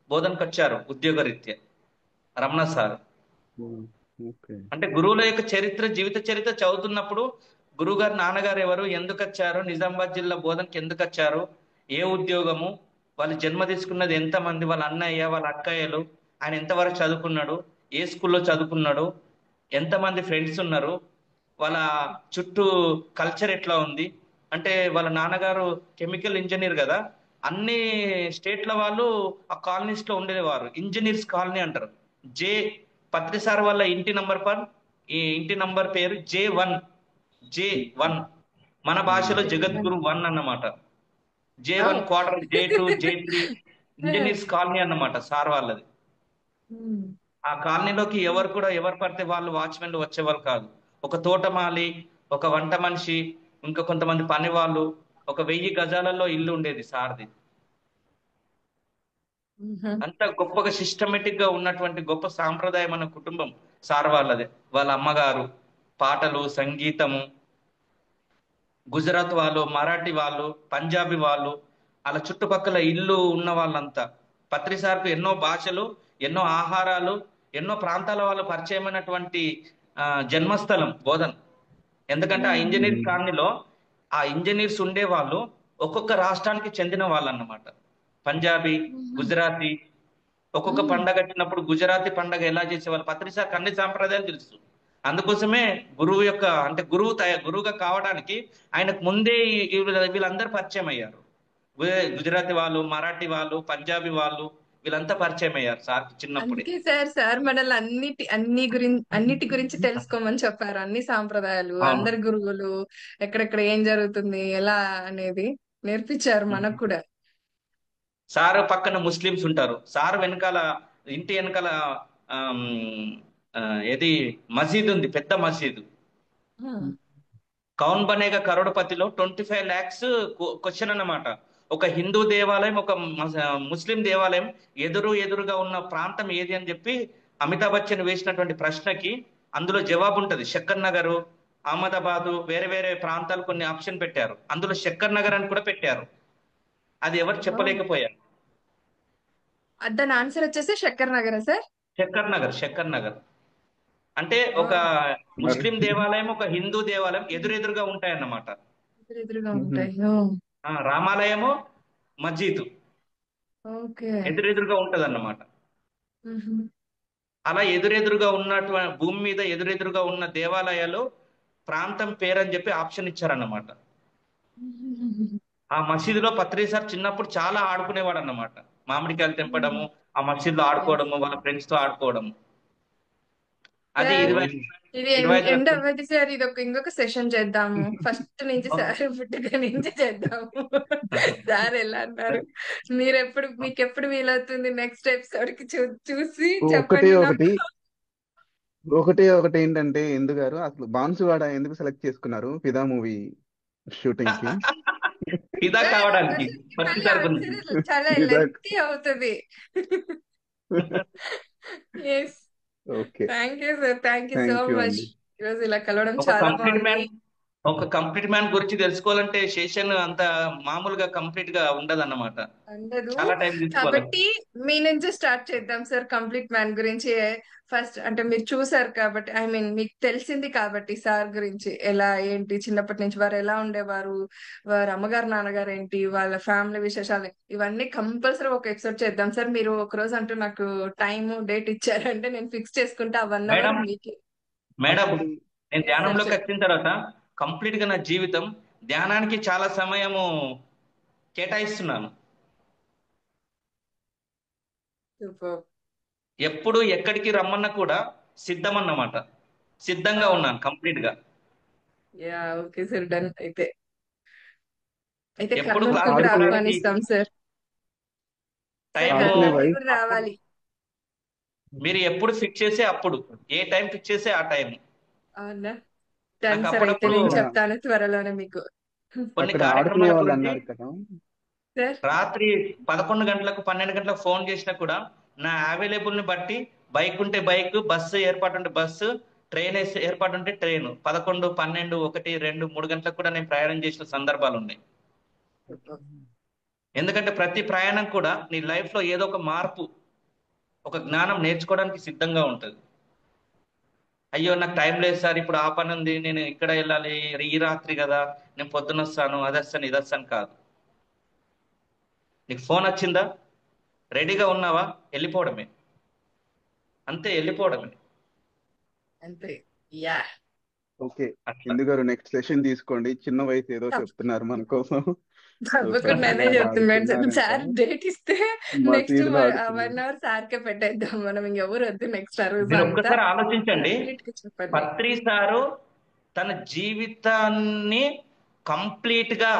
బోధనకు వచ్చారు ఉద్యోగరీత్యా, రమణ సార్. ఓకే. అంటే గురువుల యొక్క చరిత్ర, జీవిత చరిత్ర చదువుతున్నప్పుడు గురువు గారు నాన్నగారు ఎవరు, ఎందుకు వచ్చారు, నిజామాబాద్ జిల్లా బోధనకి ఎందుకు వచ్చారు, ఏ ఉద్యోగము, వాళ్ళు జన్మ తీసుకున్నది ఎంతమంది, వాళ్ళ అన్నయ్య వాళ్ళ అక్కయ్యలు, ఆయన ఎంతవరకు చదువుకున్నాడు, ఏ స్కూల్లో చదువుకున్నాడు, ఎంతమంది ఫ్రెండ్స్ ఉన్నారు, వాళ్ళ చుట్టూ కల్చర్ ఎట్లా ఉంది. అంటే వాళ్ళ నాన్నగారు కెమికల్ ఇంజనీర్ కదా, అన్ని స్టేట్ల వాళ్ళు ఆ కాలనీస్ లో ఉండేవారు. ఇంజనీర్స్ కాలనీ అంటారు. జే పత్రిసార్ వాళ్ళ ఇంటి నంబర్ ఈ ఇంటి నంబర్ పేరు J1. J1 మన భాషలో జగద్గురు 1 అన్నమాట. J1 quarter, J2, J3 engineers colony అన్నమాట సార్ వాళ్ళది. ఆ కాలనీలోకి ఎవరు కూడా, ఎవరు పడితే వాళ్ళు వాచ్మెన్లు వచ్చేవాళ్ళు కాదు. ఒక తోటమాలి, ఒక వంట మనిషి, ఇంకా కొంతమంది పని వాళ్ళు, ఒక 1000 గజాలలో ఇల్లు ఉండేది సార్ది. అంత గొప్పగా సిస్టమేటిక్ గా ఉన్నటువంటి గొప్ప సాంప్రదాయం అన్న కుటుంబం సార్ వాళ్ళది. వాళ్ళ అమ్మగారు పాటలు, సంగీతము, గుజరాత్ వాళ్ళు, మరాఠీ వాళ్ళు, పంజాబీ వాళ్ళు, అలా చుట్టుపక్కల ఇల్లు ఉన్న వాళ్ళంతా పత్రి సార్కు ఎన్నో భాషలు, ఎన్నో ఆహారాలు, ఎన్నో ప్రాంతాల వాళ్ళు పరిచయమైనటువంటి జన్మస్థలం బోధన్. ఎందుకంటే ఆ ఇంజనీర్స్ కాలనీలో ఆ ఇంజనీర్స్ ఉండే వాళ్ళు ఒక్కొక్క రాష్ట్రానికి చెందిన వాళ్ళు అన్నమాట. పంజాబీ, గుజరాతీ, ఒక్కొక్క పండగ వచ్చినప్పుడు గుజరాతీ పండగ ఎలా చేసేవాళ్ళు పత్రిసార్కి అన్ని సాంప్రదాయాలు తెలుసు. అందుకోసమే గురువు యొక్క, అంటే గురువుగా కావడానికి ఆయనకు ముందే వీళ్ళందరూ పరిచయం అయ్యారు. గుజరాతీ వాళ్ళు, మరాఠీ వాళ్ళు, పంజాబీ వాళ్ళు, వీళ్ళంతా పరిచయం అయ్యారు సార్ చిన్నప్పుడే. అందుకే సార్ మనల్ని అన్నిటి గురించి తెలుసుకోమని చెప్పారు. అన్ని సాంప్రదాయాలు, అవును. అందరి గురువులు, ఎక్కడెక్కడ ఏం జరుగుతుంది, ఎలా అనేది నేర్పించారు మనకు కూడా. సార్ పక్కన ముస్లిమ్స్ ఉంటారు. సార్ వెనకాల, ఇంటి వెనకాల ఆమ్, ఆ, ఏది మసీద్ ఉంది, పెద్ద మసీదు. కౌన్ బనేగా కరోడపతిలో 25 lakhs క్వశ్చన్ అన్నమాట. ఒక హిందూ దేవాలయం, ఒక ముస్లిం దేవాలయం ఎదురుగా ఉన్న ప్రాంతం ఏది అని చెప్పి అమితాబ్ బచ్చన్ వేసినటువంటి ప్రశ్నకి అందులో జవాబు ఉంటది. శక్కర్ నగర్, అహ్మదాబాదు, వేరే వేరే ప్రాంతాలు కొన్ని ఆప్షన్ పెట్టారు. అందులో శక్కర్ నగర్ అని కూడా పెట్టారు. అది ఎవరు చెప్పలేకపోయారు. దాని ఆన్సర్ వచ్చేసి శక్కర్ నగరా సార్? శక్కర్ నగర్ అంటే ఒక ముస్లిం దేవాలయం, ఒక హిందూ దేవాలయం ఎదురుగా ఉంటాయన్నమాట. ఎదురుగా ఉంటాయి. రామాలయము, మస్జిద్ ఓకే. ఎదురుగా ఉంటది అన్నమాట. అలా ఎదురుగా ఉన్నటువంటి భూమి మీద ఎదురుగా ఉన్న దేవాలయాలు ప్రాంతం పేరని చెప్పి ఆప్షన్ ఇచ్చారన్నమాట. ఆ మసీదులో పత్రి సార్ చిన్నప్పుడు చాలా ఆడుకునేవాడు అన్నమాట. మామిడికాయలు తెంపడము, ఆ మసీదులో ఆడుకోవడము, వాళ్ళ ఫ్రెండ్స్ తో ఆడుకోవడము. అది సార్, ఇరవై ఇది ఇరవై ఐదు ఎండ్ లక్షలు. అవ్వదు సార్. ఇది ఇంకొక సెషన్ చేద్దాము. ఫస్ట్ నుంచి సార్ పుట్టుక నుంచి చేద్దాము. సార్ ఎలా అన్నారు? మీకెప్పుడు వీలవుతుంది నెక్స్ట్ ఎపిసోడ్ కి చూసి ఒకటే చెప్పండి ఒకటి నాకు. ఒకటి ఏంటంటే ఇందు గారు అసలు బాన్సువాడ ఎందుకు సెలెక్ట్ చేసుకున్నారు ఫిదా మూవీ షూటింగ్ కి? ఫిదా సార్ ఆ కావడానికి క్వశ్చన్ కి పత్రి మళ్ళీ సార్ గురించి. ఆన్సర్ చాలా ఫిదా. లెంతీ అవుతుంది. Yes. Okay, thank you sir, thank you so thank you much. అండి. ఈరోజు ఇలా కలవడం ఒక చాలా కంప్లీట్ బాగుంది. మ్యాన్ ఒక కంప్లీట్ మ్యాన్ గురించి తెలుసుకోవాలంటే సెషన్ అంత మామూలుగా కంప్లీట్ గా ఉండదన్నమాట. ఉండదు. చాలా టైం తీసుకోవాలి. కాబట్టి మీ నుంచి స్టార్ట్ చేద్దాం సార్. కంప్లీట్ మ్యాన్ గురించి ఫస్ట్ అంటే మీరు చూసారు కాబట్టి, ఐ మీన్ మీకు తెలిసింది కాబట్టి సార్ గురించి ఎలా ఏంటి, చిన్నప్పటి నుంచి వారు ఎలా ఉండేవారు, వారి అమ్మగారు నాన్నగారు ఏంటి, వాళ్ళ ఫ్యామిలీ విశేషాలు, ఇవన్నీ కంపల్సరీ ఒక ఎపిసోడ్ చేద్దాం సార్. మీరు ఒక రోజు అంటూ నాకు టైం డేట్ ఇచ్చారంటే నేను ఫిక్స్ చేసుకుంటే ఆ 1 hour మేడం మీకు. మేడం అప్పుడు నేను ఎస్ సార్, ధ్యానంలోకి వచ్చిన తర్వాత కంప్లీట్ గా నా జీవితం ధ్యానానికి చాలా సమయము కేటాయిస్తున్నాను. సూపర్. ఎప్పుడు ఎక్కడికి రమ్మన్నా కూడా సిద్ధం అన్నమాట. సిద్ధంగా ఉన్నాను కంప్లీట్ గా. Yeah, okay sir, done. అయితే ఎప్పుడు కర్నూలుకు క్లాస్ కూడా ఆడుకునే తీసుకోవడానికి ఆహ్వానిస్తాం సార్. సార్ టైము ఆడుకునే కర్నూలుకి వయసు కూడా రావాలి. మీరు ఎప్పుడు ఫిక్స్ చేస్తే అప్పుడు, ఏ టైం ఫిక్స్ చేస్తే ఆ టైం. అవునా? డన్ నాకు సార్. అయితే అప్పుడప్పుడు నేను అక్కడ చెప్తాను త్వరలోనే మీకు. కొన్ని అక్కడ ఆడుకునే కార్యక్రమాల వాళ్ళు గురించి అన్నారు కదా. సార్, రాత్రి 11 గంటలకు 12 గంటలకు ఫోన్ చేసినా కూడా నా అవైలబుల్ ని బట్టి బైక్ ఉంటే బైక్, బస్సు ఏర్పాటు ఉంటే బస్సు, ట్రైన్ ఏర్పాటు ఉంటే ట్రైన్ 11, 12, 1, 2, 3 గంటలకు కూడా నేను ప్రయాణం చేసిన సందర్భాలు ఉన్నాయి. ఎందుకంటే ప్రతి ప్రయాణం కూడా నీ లైఫ్ లో ఏదో ఒక మార్పు, ఒక జ్ఞానం నేర్చుకోవడానికి సిద్ధంగా ఉంటుంది. అయ్యో నాకు టైం లేదు సార్, ఇప్పుడు ఆ పని ఉంది, నేను ఇక్కడ వెళ్ళాలి, ఈ రాత్రి కదా, నేను పొద్దున వస్తాను, అది వస్తాను, ఇది వస్తాను కాదు. నీకు ఫోన్ వచ్చిందా, రెడీగా ఉన్నావా, వెళ్ళిపోవడమే. అంతే, వెళ్ళిపోవడమే. అంతే. యా, ఓకే, అట్లా. ఇందు గారు నెక్స్ట్ సెషన్ తీసుకోండి. చిన్న వయసు ఏదో చెప్తున్నారు మన కోసం. సో తప్పకుండానే ఖచ్చితంగా చెప్తున్నాను సార్. ఆడుకున్నారంట సార్ డేట్ ఇస్తే నెక్స్ట్ మసీదులో 1 ఆడుకున్నారు. hour సార్కే పెట్టేద్దాం మనం. ఇంకెవరు వద్దు నెక్స్ట్ ఆ రోజు మీరు అంతా. ఒక్కసారి ఆలోచించండి, కంప్లీట్ గా చెప్పండి. పత్రి సారు తన జీవితాన్ని కంప్లీట్ గా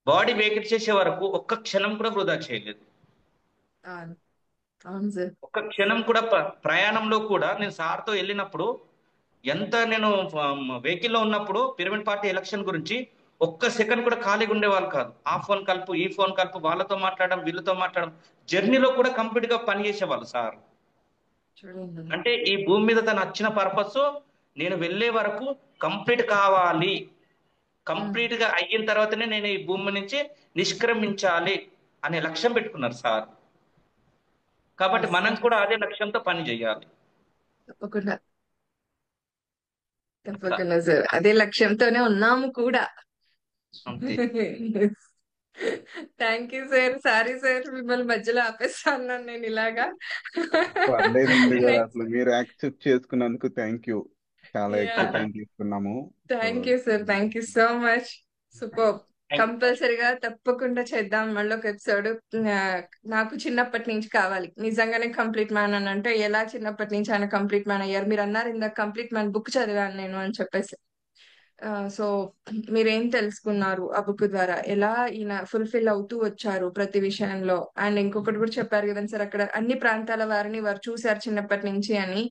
బాడీ వేకెట్ చేసే వరకు ఒక్క క్షణం కూడా వృధా చేయలేదు. అవును, అవును సార్. ఒక్క క్షణం కూడా ప్రయాణంలో కూడా నేను సార్తో వెళ్ళినప్పుడు, ఎంత నేను వెహికల్లో ఉన్నప్పుడు పిరమిడ్ పార్టీ ఎలక్షన్ గురించి ఒక్క సెకండ్ కూడా ఖాళీగా ఉండేవాళ్ళు కాదు. ఆ ఫోన్ కలుపు, ఈ ఫోన్ కలుపు, వాళ్ళతో మాట్లాడడం, వీళ్ళతో మాట్లాడడం, జర్నీలో కూడా కంప్లీట్ గా పని చేసేవాళ్ళు సార్. చూడండి. అంటే ఈ భూమి మీద తను వచ్చిన పర్పస్ నేను వెళ్ళే వరకు కంప్లీట్ కావాలి, కంప్లీట్ గా అయిన తర్వాతనే నేను ఈ భూమి నుంచి నిష్క్రమించాలి అనే లక్ష్యం పెట్టుకున్నారు సార్. కాబట్టి ఎస్ మనం సార్, కూడా అదే లక్ష్యంతో పని చేయాలి. తప్పకుండా. అట్లా. తప్పకుండా సార్, అదే లక్ష్యంతోనే ఉన్నాము కూడా. అంతే. Thank you sir. Sorry sir, మిమ్మల్ని మధ్యలో ఆపేస్తాను నేను ఇలాగా. పర్లేదు ఇందు గారు, నెక్స్ట్. అసలు మీరు యాక్సెప్ట్ చేసుకున్నందుకు థ్యాంక్ యూ. చాలా ఎక్కువ టైం తీసుకున్నాము. So thank you sir, thank you so much. Super. Thank కంపల్సరిగా తప్పకుండా చేద్దాం మళ్ళీ ఒక ఎపిసోడ్. నాకు చిన్నప్పటి నుంచి కావాలి నిజంగానే కంప్లీట్ మ్యాన్ అని అంటే, ఎలా చిన్నప్పటి నుంచి ఆయన కంప్లీట్ మ్యాన్ అయ్యారు. మీరు అన్నారు ఇందాక కంప్లీట్ మ్యాన్ బుక్ చదివాను నేను అని చెప్పేసి. సో మీరేం తెలుసుకున్నారు ఆ బుక్ ద్వారా, ఎలా ఈయన ఫుల్ఫిల్ అవుతూ వచ్చారు ప్రతి విషయంలో. అండ్ ఇంకొకటి కూడా చెప్పారు కదండి సార్, అక్కడ అన్ని ప్రాంతాల వారిని వారు చూశారు చిన్నప్పటి నుంచి అని.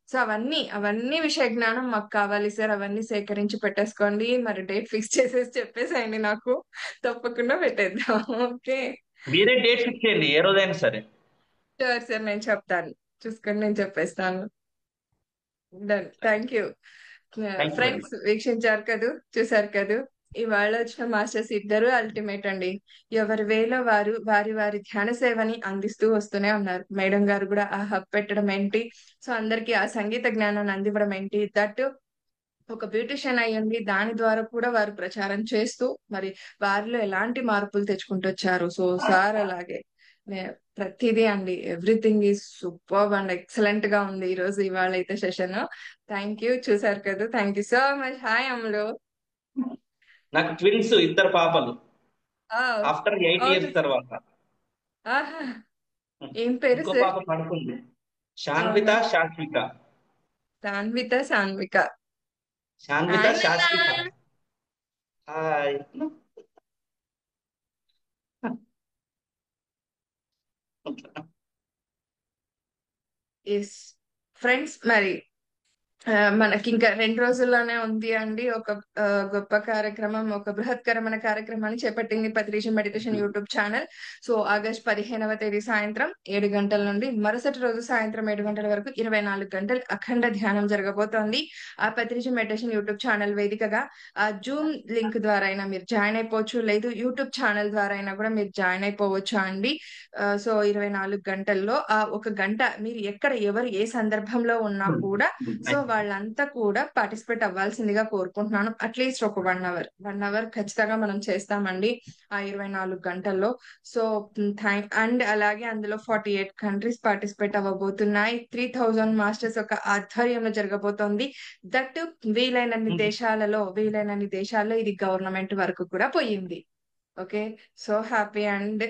సో అవన్నీ విషయ జ్ఞానం మాకు కావాలి సార్. అవన్నీ సేకరించి పెట్టేసుకోండి. మరి డేట్ ఫిక్స్ చేసేసి చెప్పేసేయండి నాకు. తప్పకుండా పెట్టేద్దాం. ఓకే. మీరే డేట్ ఫిక్స్ చేయండి ఏ రోజైనా సరే. షూర్ సార్, నేను చెప్తాను. చూసుకొని నేను చెప్పేస్తాను. Done. Thank you. Thank you very friends, much. వీక్షించారు కదూ, చూసారు కదూ. ఇవాళ వచ్చిన మాస్టర్స్ ఇద్దరు అల్టిమేట్ అండి. ఎవరి వేలో వారు వారి వారి ధ్యాన సేవని అందిస్తూ వస్తూనే ఉన్నారు. మేడం గారు కూడా ఆ హబ్ పెట్టడం ఏంటి, సో అందరికి ఆ సంగీత జ్ఞానాన్ని అందివ్వడం ఏంటి, దట్ ఒక బ్యూటిషియన్ అయ్యండి దాని ద్వారా కూడా వారు ప్రచారం చేస్తూ మరి వారిలో ఎలాంటి మార్పులు తెచ్చుకుంటూ వచ్చారు. సో సార్ అలాగే ప్రతిదీ అండి, everything is super and excellent గా ఉంది ఈ రోజు ఇవాళ అయితే సెషన్. Thank you. చూసారు కదా, thank you so much. Hi Ammulu. నాకు ట్విన్స్, ఇద్దరు పాపలు, ఆ, ఆఫ్టర్ 8 years అవును. తర్వాత. ఆహా. ఏం పేరు ఇంకో సార్? పాప పడుకుంది, శాన్విత అవునా. శాశ్విక. సాన్విత, సాన్విక. శాన్విత హాయ్ నాన్న. శాశ్విక. హాయ్. ఎస్ ఫ్రెండ్స్, మరి మనకి ఇంకా 2 రోజుల్లోనే ఉంది అండి ఒక గొప్ప కార్యక్రమం, ఒక బృహత్కరమైన కార్యక్రమాన్ని చేపట్టింది Patriji meditation YouTube channel. So August 15వ తేదీ సాయంత్రం 7 గంటల నుండి మరుసటి రోజు సాయంత్రం 7 గంటల వరకు 24 గంటలు అఖండ ధ్యానం జరగబోతోంది. ఆ పత్రిజీ మెడిటేషన్ యూట్యూబ్ ఛానల్ వేదికగా ఆ జూమ్ లింక్ ద్వారా అయినా మీరు జాయిన్ అయిపోవచ్చు, లేదు యూట్యూబ్ ఛానల్ ద్వారా అయినా కూడా మీరు జాయిన్ అయిపోవచ్చు అండి. సో 24 గంటల్లో ఆ ఒక గంట మీరు ఎక్కడ ఎవరు ఏ సందర్భంలో ఉన్నా కూడా సో వాళ్ళంతా కూడా పార్టిసిపేట్ అవ్వాల్సిందిగా కోరుకుంటున్నాను. అట్లీస్ట్ ఒక 1 అవర్ ఖచ్చితంగా మనం చేస్తామండి ఆ 24 గంటల్లో. సో అండ్ అలాగే అందులో 48 కంట్రీస్ పార్టిసిపేట్ అవ్వబోతున్నాయి. 3000 మాస్టర్స్ ఒక ఆధ్వర్యంలో జరగబోతోంది. దట్ వీలైనన్ని దేశాల్లో ఇది గవర్నమెంట్ వరకు కూడా పోయింది. ఓకే. So happy. అండ్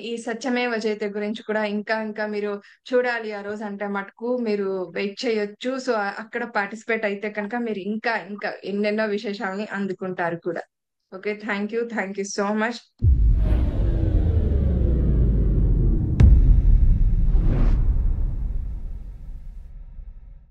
ఈ సత్యమేవ జయతే గురించి కూడా ఇంకా ఇంకా మీరు చూడాలి ఆ రోజు అంటే మటుకు మీరు వెయిట్ చేయొచ్చు. సో అక్కడ పార్టిసిపేట్ అయితే కనుక మీరు ఇంకా ఇంకా ఎన్నెన్నో విశేషాలని అందుకుంటారు కూడా. Okay. Thank you so much.